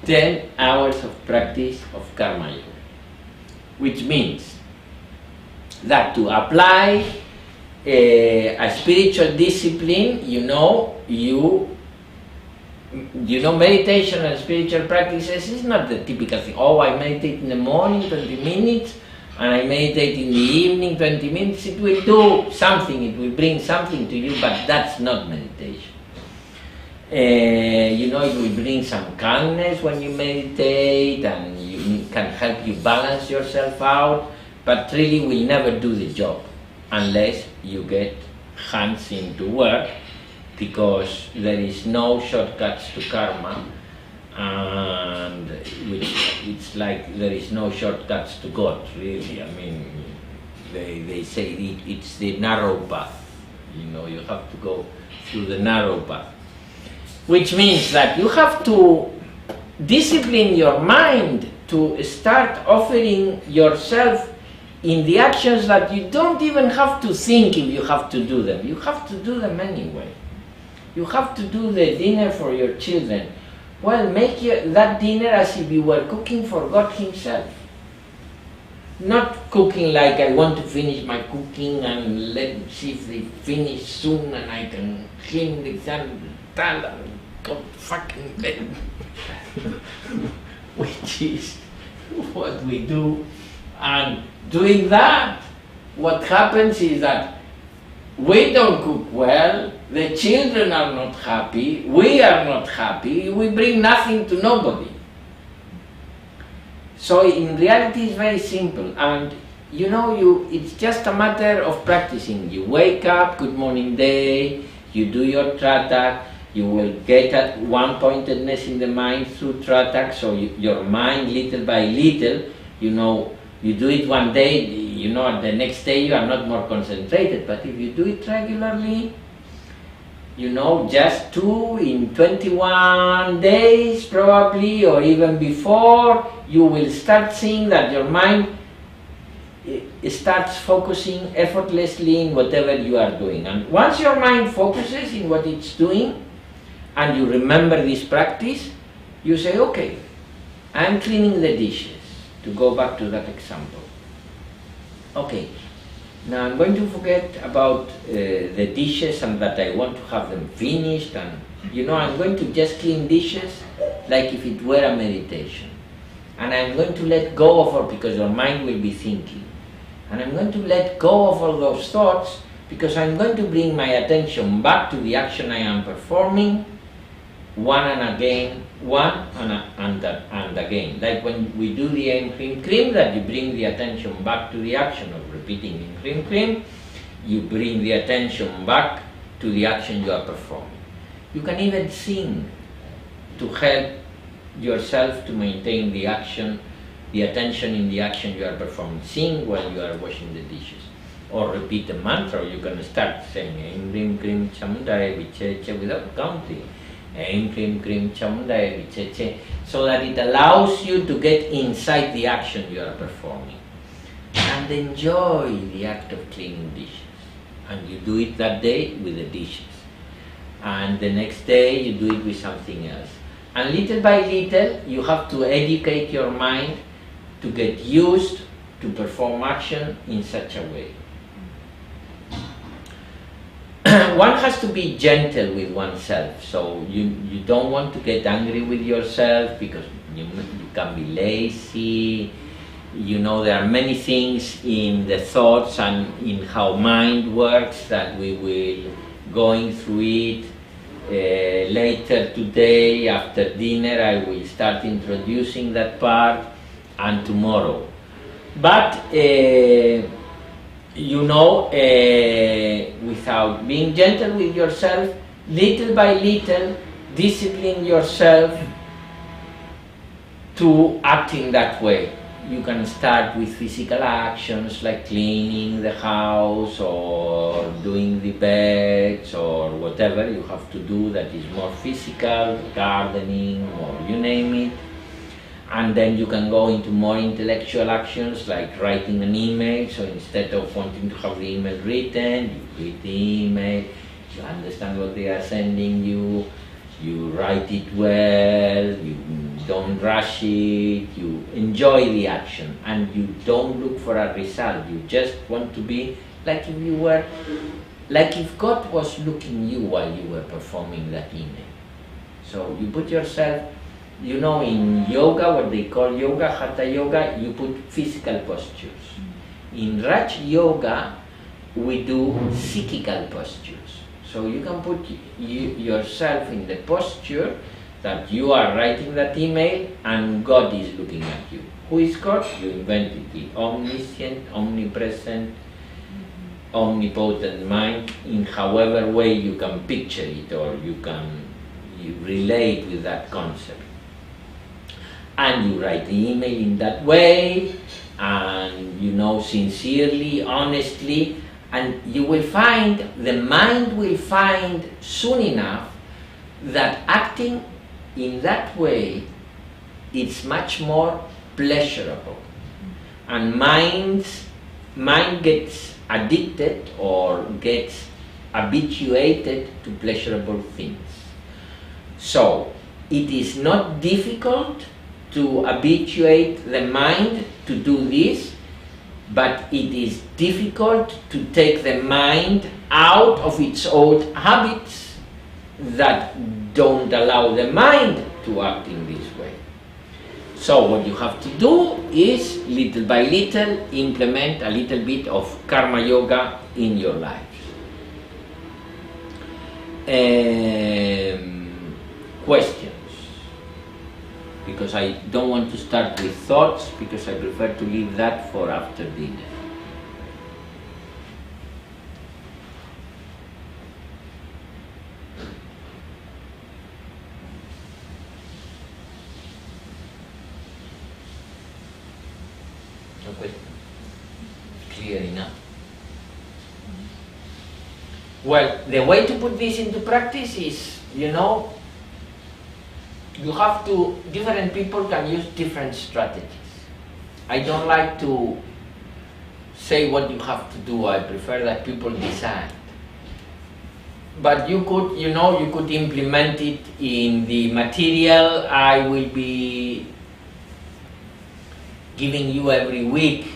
10 hours of practice of Karma Yoga, which means that to apply a spiritual discipline, meditation and spiritual practices is not the typical thing. Oh, I meditate in the morning 20 minutes and I meditate in the evening 20 minutes. It will do something, it will bring something to you, but that's not meditation. It will bring some calmness when you meditate, and it can help you balance yourself out, but really will never do the job unless you get hands into work, because there is no shortcuts to karma, and it's like there is no shortcuts to God, really. I mean, they say it's the narrow path. You have to go through the narrow path. Which means that you have to discipline your mind to start offering yourself in the actions that you don't even have to think if you have to do them. You have to do them anyway. You have to do the dinner for your children. Well, make that dinner as if you were cooking for God Himself. Not cooking like I want to finish my cooking and let's see if they finish soon and I can clean the tal and go fucking bed. Which is what we do. And doing that, what happens is that we don't cook well, the children are not happy, we are not happy, we bring nothing to nobody. So in reality it's very simple, and it's just a matter of practicing. You wake up, good morning day, you do your tratak, you will get at one-pointedness in the mind through tratak, so your mind little by little, you do it one day, and the next day you are not more concentrated. But if you do it regularly, just 2 in 21 days probably, or even before, you will start seeing that your mind starts focusing effortlessly in whatever you are doing. And once your mind focuses in what it's doing, and you remember this practice, you say, okay, I'm cleaning the dishes. To go back to that example. Okay, now I'm going to forget about the dishes and that I want to have them finished, and I'm going to just clean dishes like if it were a meditation. And I'm going to let go of all, because your mind will be thinking. And I'm going to let go of all those thoughts because I'm going to bring my attention back to the action I am performing, one and again, and again. Like when we do the aim cream cream, that you bring the attention back to the action of repeating in cream cream, you bring the attention back to the action you are performing. You can even sing to help yourself to maintain the action, the attention in the action you are performing. Sing while you are washing the dishes. Or repeat a mantra. You can start saying Aim Krim Krim Chamudaya Vicheche without counting. Aim Krim Krim Chamudaya Vicheche, so that it allows you to get inside the action you are performing and enjoy the act of cleaning dishes. And you do it that day with the dishes. And the next day you do it with something else. And little by little you have to educate your mind to get used to perform action in such a way. One has to be gentle with oneself, so you don't want to get angry with yourself because you can be lazy. You know, there are many things in the thoughts and in how mind works that we will going through it. Later today, after dinner, I will start introducing that part, and tomorrow. But you know, without being gentle with yourself, little by little, discipline yourself to act in that way. You can start with physical actions like cleaning the house or doing the beds or whatever you have to do that is more physical, gardening or you name it. And then you can go into more intellectual actions like writing an email. So instead of wanting to have the email written, you read the email, you understand what they are sending you, you write it well, you don't rush it, you enjoy the action and you don't look for a result. You just want to be like if you were, like if God was looking you while you were performing that email. So you put yourself, you know, in yoga, what they call yoga, hatha yoga, you put physical postures. In Raj yoga, we do psychical postures. So you can put yourself in the posture that you are writing that email and God is looking at you. Who is God? You invented the omniscient, omnipresent, omnipotent mind in however way you can picture it or you relate with that concept. And you write the email in that way, and you know, sincerely, honestly, and you will find, the mind will find soon enough that acting in that way it's much more pleasurable. And mind gets addicted or gets habituated to pleasurable things. So it is not difficult to habituate the mind to do this, but it is difficult to take the mind out of its old habits that don't allow the mind to act in this way. So what you have to do is, little by little, implement a little bit of karma yoga in your lives. Questions? Because I don't want to start with thoughts, because I prefer to leave that for after dinner. No question? Clear enough? Well, the way to put this into practice is, you know, you have to, different people can use different strategies. I don't like to say what you have to do. I prefer that people decide. But you could, you know, you could implement it in the material I will be giving you every week.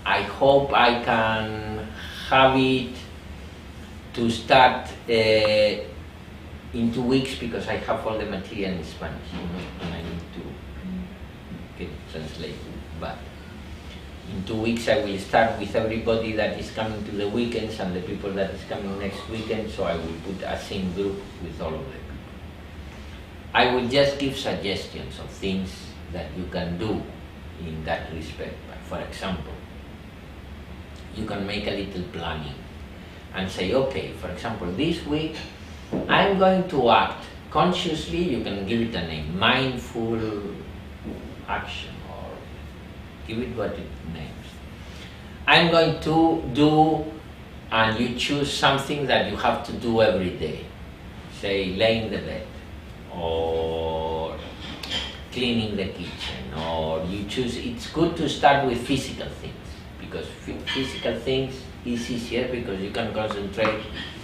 I hope I can have it to start in 2 weeks, because I have all the material in Spanish, you know, and I need to get it translated. But In 2 weeks I will start with everybody that is coming to the weekends and the people that is coming next weekend, so I will put a same group with all of the people. I will just give suggestions of things that you can do in that respect. For example, you can make a little planning and say, okay, for example, this week I'm going to act consciously, you can give it a name, mindful action, or give it what it names. I'm going to do, and you choose something that you have to do every day. Say, laying the bed, or cleaning the kitchen, or you choose, it's good to start with physical things, because physical things is easier because you can concentrate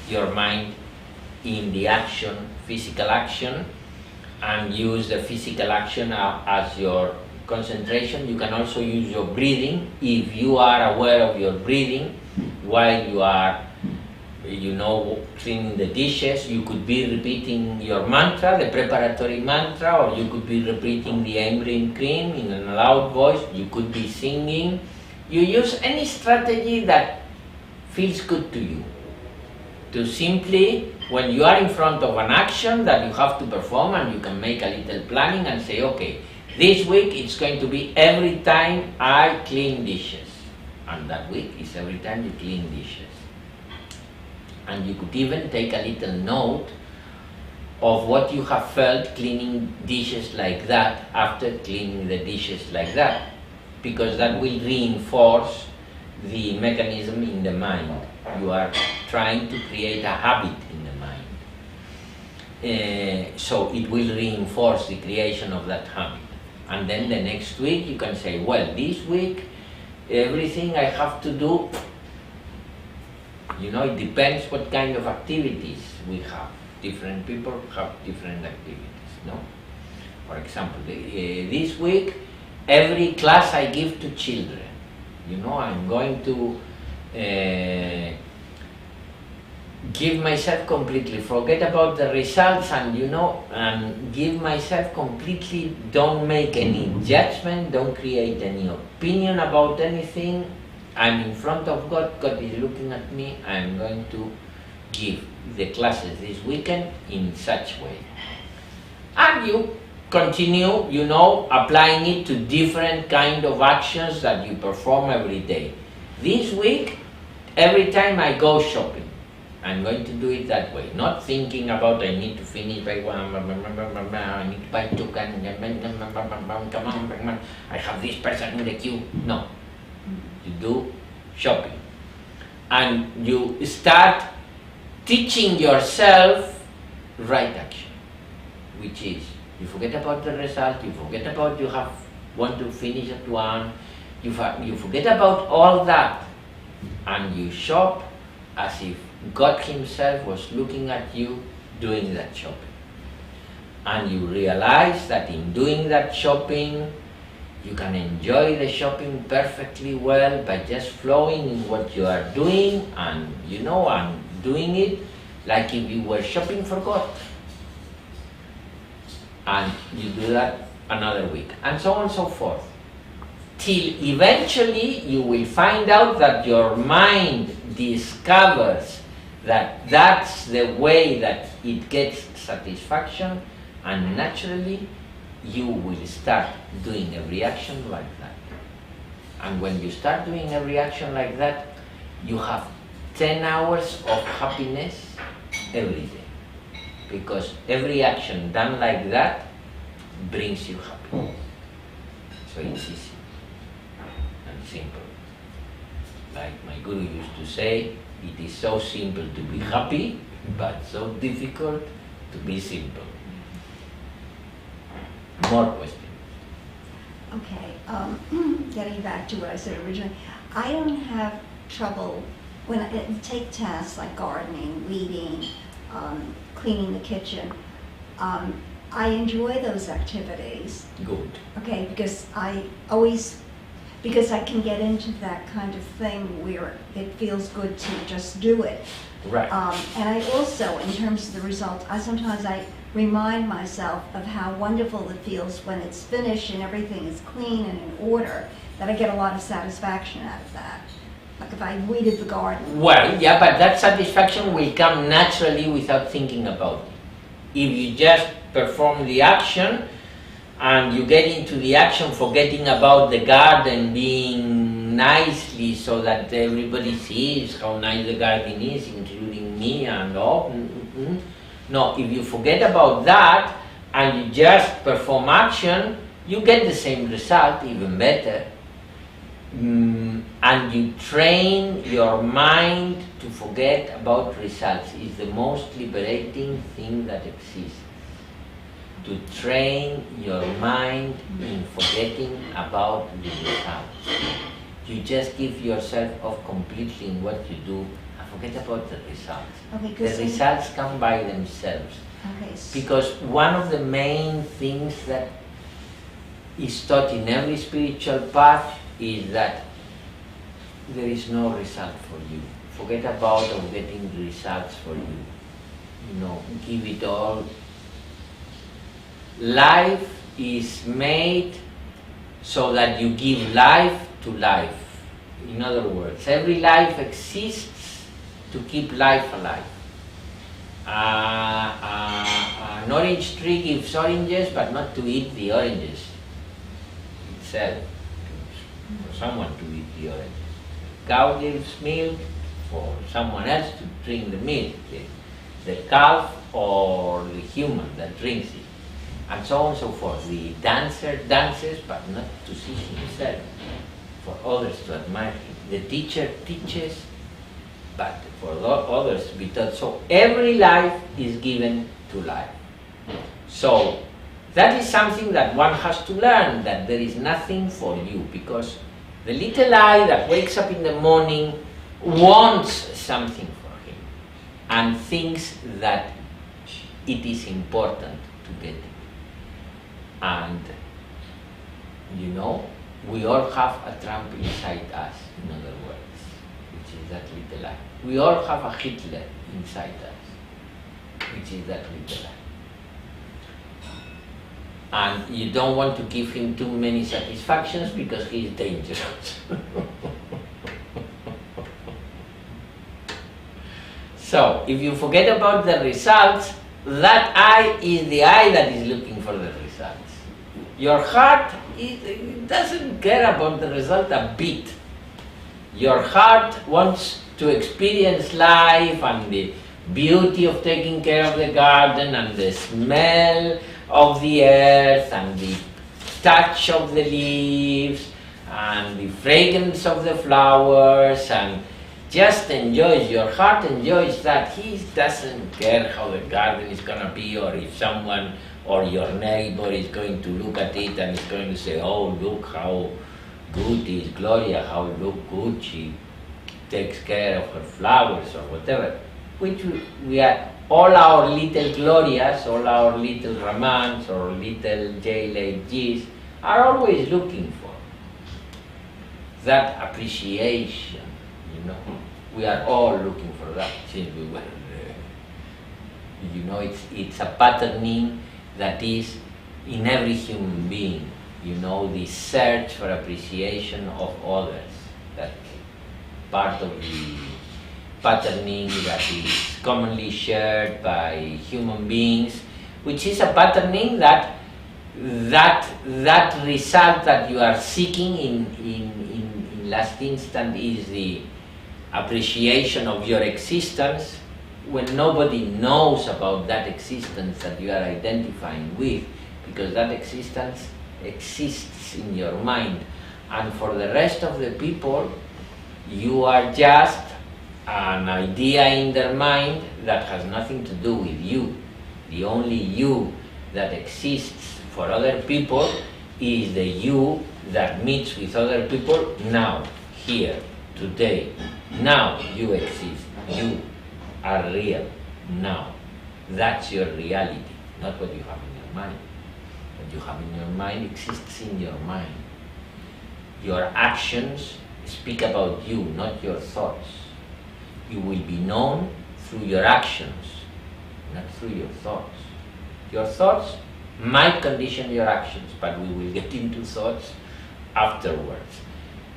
your mind in the action, physical action, and use the physical action as your concentration. You can also use your breathing. If you are aware of your breathing while you are, cleaning the dishes, you could be repeating your mantra, the preparatory mantra, or you could be repeating the Embrym cream in a loud voice. You could be singing. You use any strategy that feels good to you. To simply, when you are in front of an action that you have to perform, and you can make a little planning and say, okay, this week it's going to be every time I clean dishes. And that week is every time you clean dishes. And you could even take a little note of what you have felt cleaning dishes like that after cleaning the dishes like that, because that will reinforce the mechanism in the mind. You are trying to create a habit in the mind. So it will reinforce the creation of that habit. And then the next week you can say, well, this week everything I have to do, it depends what kind of activities we have. Different people have different activities, no? For example, this week, every class I give to children, I'm going to give myself completely, forget about the results, and and give myself completely, don't make any judgment, don't create any opinion about anything. I'm in front of God, God is looking at me, I'm going to give the classes this weekend in such way. And you continue, applying it to different kind of actions that you perform every day. This week, every time I go shopping, I'm going to do it that way, not thinking about I need to finish by one, I need to buy two cans, come on, I have this person in the queue. No, you do shopping. And you start teaching yourself right action, which is, you forget about the result, you forget about want to finish at one, you forget about all that, and you shop as if God Himself was looking at you doing that shopping. And you realize that in doing that shopping, you can enjoy the shopping perfectly well by just flowing in what you are doing, and and doing it like if you were shopping for God. And you do that another week, and so on and so forth, till eventually you will find out that your mind discovers that that's the way that it gets satisfaction, and naturally you will start doing a reaction like that. And when you start doing a reaction like that, you have 10 hours of happiness every day, because every action done like that brings you happiness. So it's easy and simple. Like my guru used to say, it is so simple to be happy, but so difficult to be simple. More questions? Okay, getting back to what I said originally, I don't have trouble when I take tasks like gardening, weeding, cleaning the kitchen. I enjoy those activities. Good. Okay, because I always because I can get into that kind of thing where it feels good to just do it. Right. And I also, in terms of the results, sometimes I remind myself of how wonderful it feels when it's finished and everything is clean and in order, that I get a lot of satisfaction out of that. Like if I weeded the garden. Well, yeah, but that satisfaction will come naturally without thinking about it. If you just perform the action and you get into the action forgetting about the garden being nicely so that everybody sees how nice the garden is, including me and all. No, if you forget about that and you just perform action, you get the same result, even better. And you train your mind to forget about results. It's the most liberating thing that exists. To train your mind in forgetting about the results. You just give yourself off completely in what you do and forget about the results. Okay, The results come by themselves. Okay. Because one of the main things that is taught in every spiritual path is that there is no result for you. Forget about getting the results for you. You know, give it all. Life is made so that you give life to life. In other words, every life exists to keep life alive. An orange tree gives oranges, but not to eat the oranges itself, for someone to eat the oranges. Cow gives milk for someone else to drink the milk, the calf or the human that drinks it, and so on and so forth. The dancer dances, but not to see himself, for others to admire him. The teacher teaches, but for others to be taught. So every life is given to life. So that is something that one has to learn, that there is nothing for you, because the little I that wakes up in the morning wants something for him and thinks that it is important to get it. And you know, we all have a Trump inside us, in other words, which is that little I. We all have a Hitler inside us, which is that little I. And you don't want to give him too many satisfactions because he is dangerous. So, if you forget about the results, that I is the I that is looking for the results. Your heart it doesn't care about the result a bit. Your heart wants to experience life and the beauty of taking care of the garden and the smell of the earth and the touch of the leaves and the fragrance of the flowers, and just enjoys. Your heart enjoys that. He doesn't care how the garden is going to be, or if someone or your neighbor is going to look at it and is going to say, oh, look how good is Gloria, how look good she takes care of her flowers or whatever. Which we are, all our little Glorias, all our little Ramans or little JLGs are always looking for that appreciation, you know. We are all looking for that since we were, you know, it's a patterning that is in every human being, you know, the search for appreciation of others, that part of the patterning that is commonly shared by human beings, which is a patterning that result that you are seeking in last instant is the appreciation of your existence, when nobody knows about that existence that you are identifying with, because that existence exists in your mind, and for the rest of the people you are just an idea in their mind that has nothing to do with you. The only you that exists for other people is the you that meets with other people now, here, today. Now you exist. You are real now. That's your reality, not what you have in your mind. What you have in your mind exists in your mind. Your actions speak about you, not your thoughts. You will be known through your actions, not through your thoughts. Your thoughts might condition your actions, but we will get into thoughts afterwards,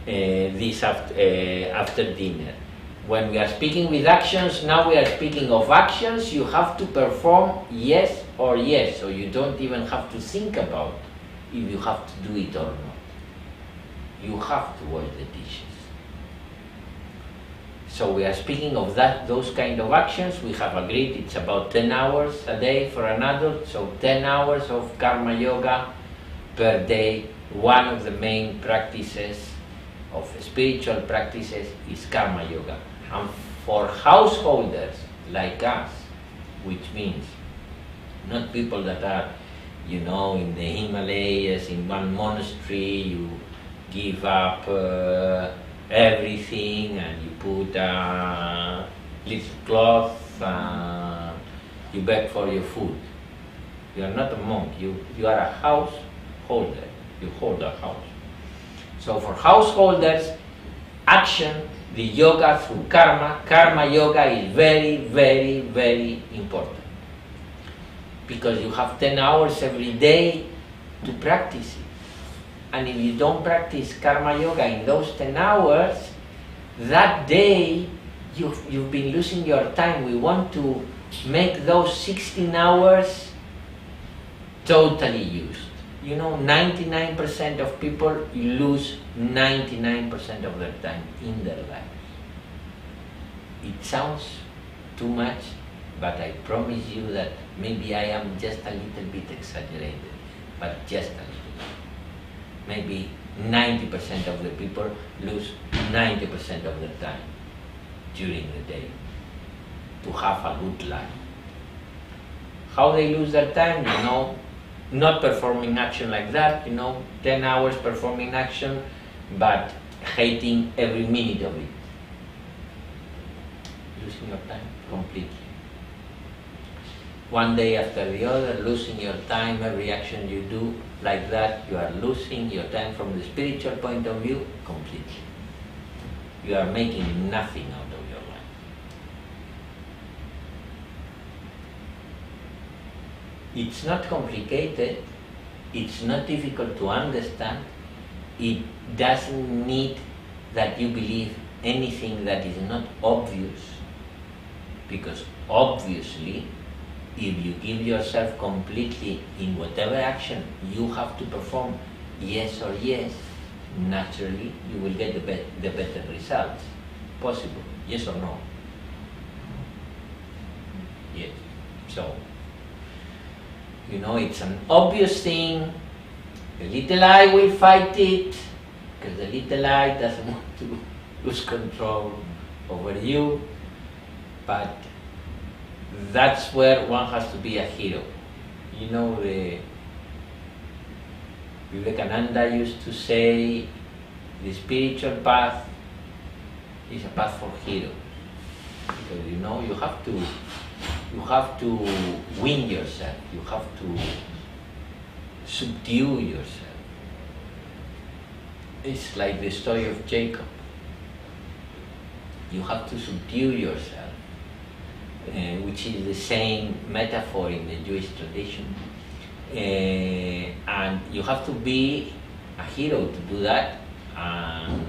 after dinner. When we are speaking with actions, now we are speaking of actions. You have to perform yes or yes, so you don't even have to think about if you have to do it or not. You have to wash the dishes. So we are speaking of those kind of actions. We have agreed it's about 10 hours a day for an adult, so 10 hours of karma yoga per day. One of the main practices of spiritual practices is karma yoga. And for householders like us, which means not people that are, in the Himalayas, in one monastery, you give up everything and you put a little cloth, you beg for your food. You are not a monk, you are a householder, you hold a house. So for householders, action, the yoga through karma yoga is very, very, very important. Because you have 10 hours every day to practice it. And if you don't practice karma yoga in those 10 hours, that day you've been losing your time. We want to make those 16 hours totally used. 99% of people lose 99% of their time in their lives. It sounds too much, but I promise you that maybe I am just a little bit exaggerated, but just a little bit. Maybe 90% of the people lose 90% of their time during the day to have a good life. How they lose their time, not performing action like that, 10 hours performing action, but hating every minute of it. Losing your time completely. One day after the other, losing your time, every action you do like that, you are losing your time from the spiritual point of view completely. You are making nothing out of your life. It's not complicated, it's not difficult to understand, it doesn't need that you believe anything that is not obvious, because obviously, if you give yourself completely in whatever action you have to perform, yes or yes, naturally you will get the better results possible. Yes or no? Yes. So, it's an obvious thing. The little I will fight it, because the little I doesn't want to lose control over you, but that's where one has to be a hero. The Vivekananda used to say, the spiritual path is a path for heroes. Because you have to win yourself, you have to subdue yourself. It's like the story of Jacob. You have to subdue yourself. Which is the same metaphor in the Jewish tradition. And you have to be a hero to do that. And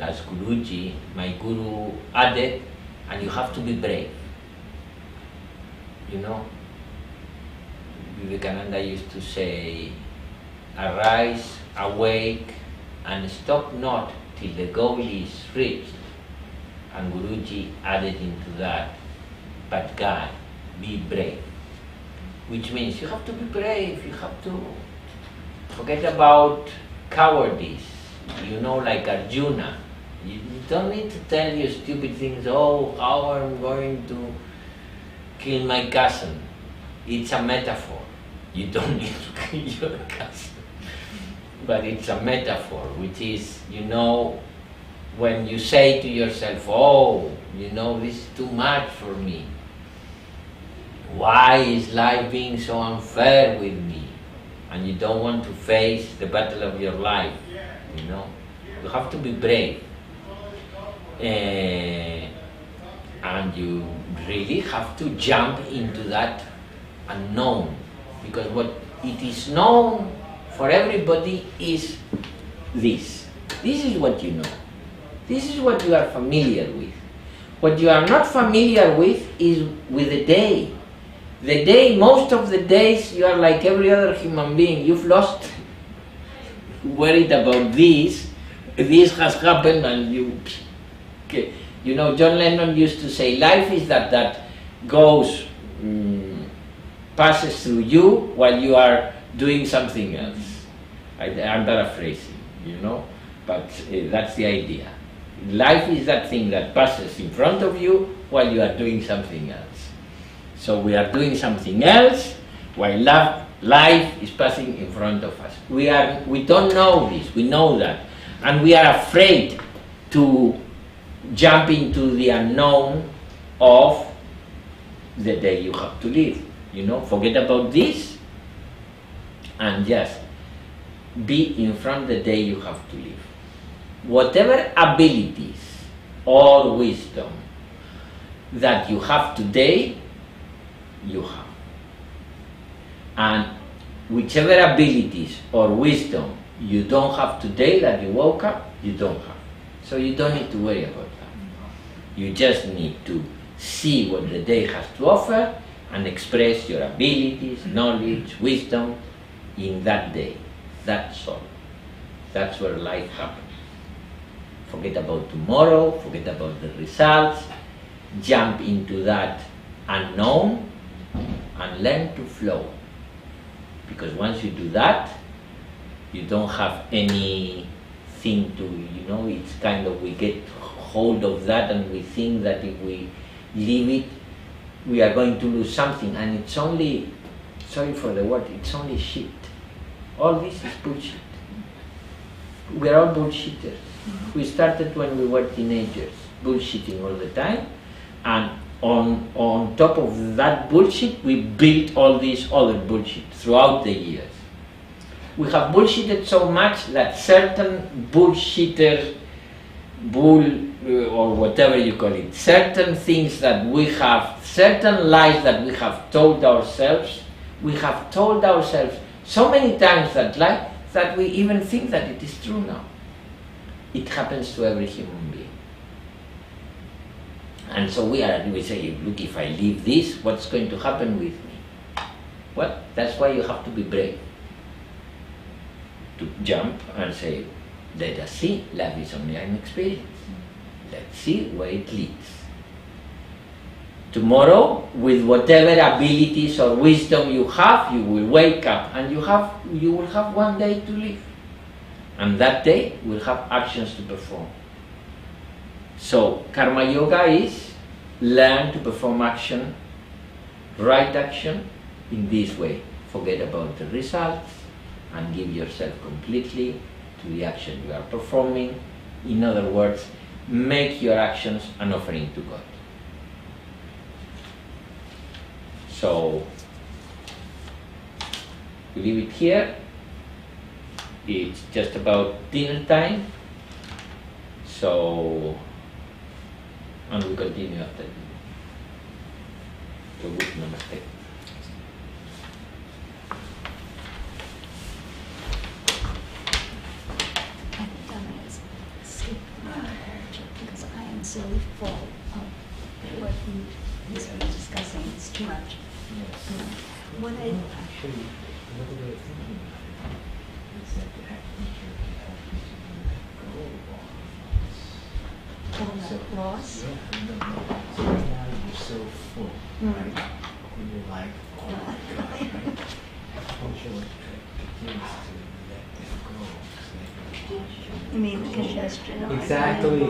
as Guruji, my guru, added, and you have to be brave. Vivekananda used to say, arise, awake, and stop not till the goal is reached. And Guruji added into that, but God, be brave. Which means you have to be brave, you have to forget about cowardice. Like Arjuna. You don't need to tell you stupid things, how I'm going to kill my cousin. It's a metaphor. You don't need to kill your cousin. But it's a metaphor, which is, when you say to yourself, this is too much for me. Why is life being so unfair with me? And you don't want to face the battle of your life. you know. You have to be brave. And you really have to jump into that unknown, because what it is known for everybody is this. This is what you know. This is what you are familiar with. What you are not familiar with is with the day. The day, most of the days, you are like every other human being. You've lost, worried about this. This has happened, and you. Okay. You know, John Lennon used to say, life is that goes, passes through you while you are doing something else. I'm paraphrasing, you know, but that's the idea. Life is that thing that passes in front of you while you are doing something else. So we are doing something else while life is passing in front of us. We don't know this, we know that. And we are afraid to jump into the unknown of the day you have to live. You know, forget about this and just be in front of the day you have to live. Whatever abilities or wisdom that you have today, you have. And whichever abilities or wisdom you don't have today that you woke up, you don't have. So you don't need to worry about that. You just need to see what the day has to offer and express your abilities, knowledge, wisdom in that day. That's all. That's where life happens. Forget about tomorrow, forget about the results, jump into that unknown and learn to flow. Because once you do that, you don't have anything to, you know, it's kind of, we get hold of that and we think that if we leave it, we are going to lose something, and it's only, sorry for the word, it's only shit. All this is bullshit. We are all bullshitters. We started when we were teenagers, bullshitting all the time, and on top of that bullshit, we built all this other bullshit throughout the years. We have bullshitted so much that certain bullshitters, or whatever you call it, certain things that we have, certain lies that we have told ourselves, we have told ourselves so many times that lie that we even think that it is true now. It happens to every human being. And so we say, look, if I leave this, what's going to happen with me? Well, that's why you have to be brave. To jump and say, let us see, life is only an experience. Let's see where it leads. Tomorrow, with whatever abilities or wisdom you have, you will wake up and you will have one day to live. And that day will have actions to perform. So, Karma Yoga is learn to perform action, right action, in this way. Forget about the results and give yourself completely to the action you are performing. In other words, make your actions an offering to God. So, we leave it here. It's just about dinner time. So, and we continue after dinner. So, good namaste. Because I am so full of what he's discussing. It's too much. Yes. What I Actually, another way of thinking about it is that the acupuncture can help you to let go of all all that loss. yeah, no. So right now you're so full, right? And you're like, oh my God, right? Acupuncture begins to let that go. So that you You mean the congestion? Exactly.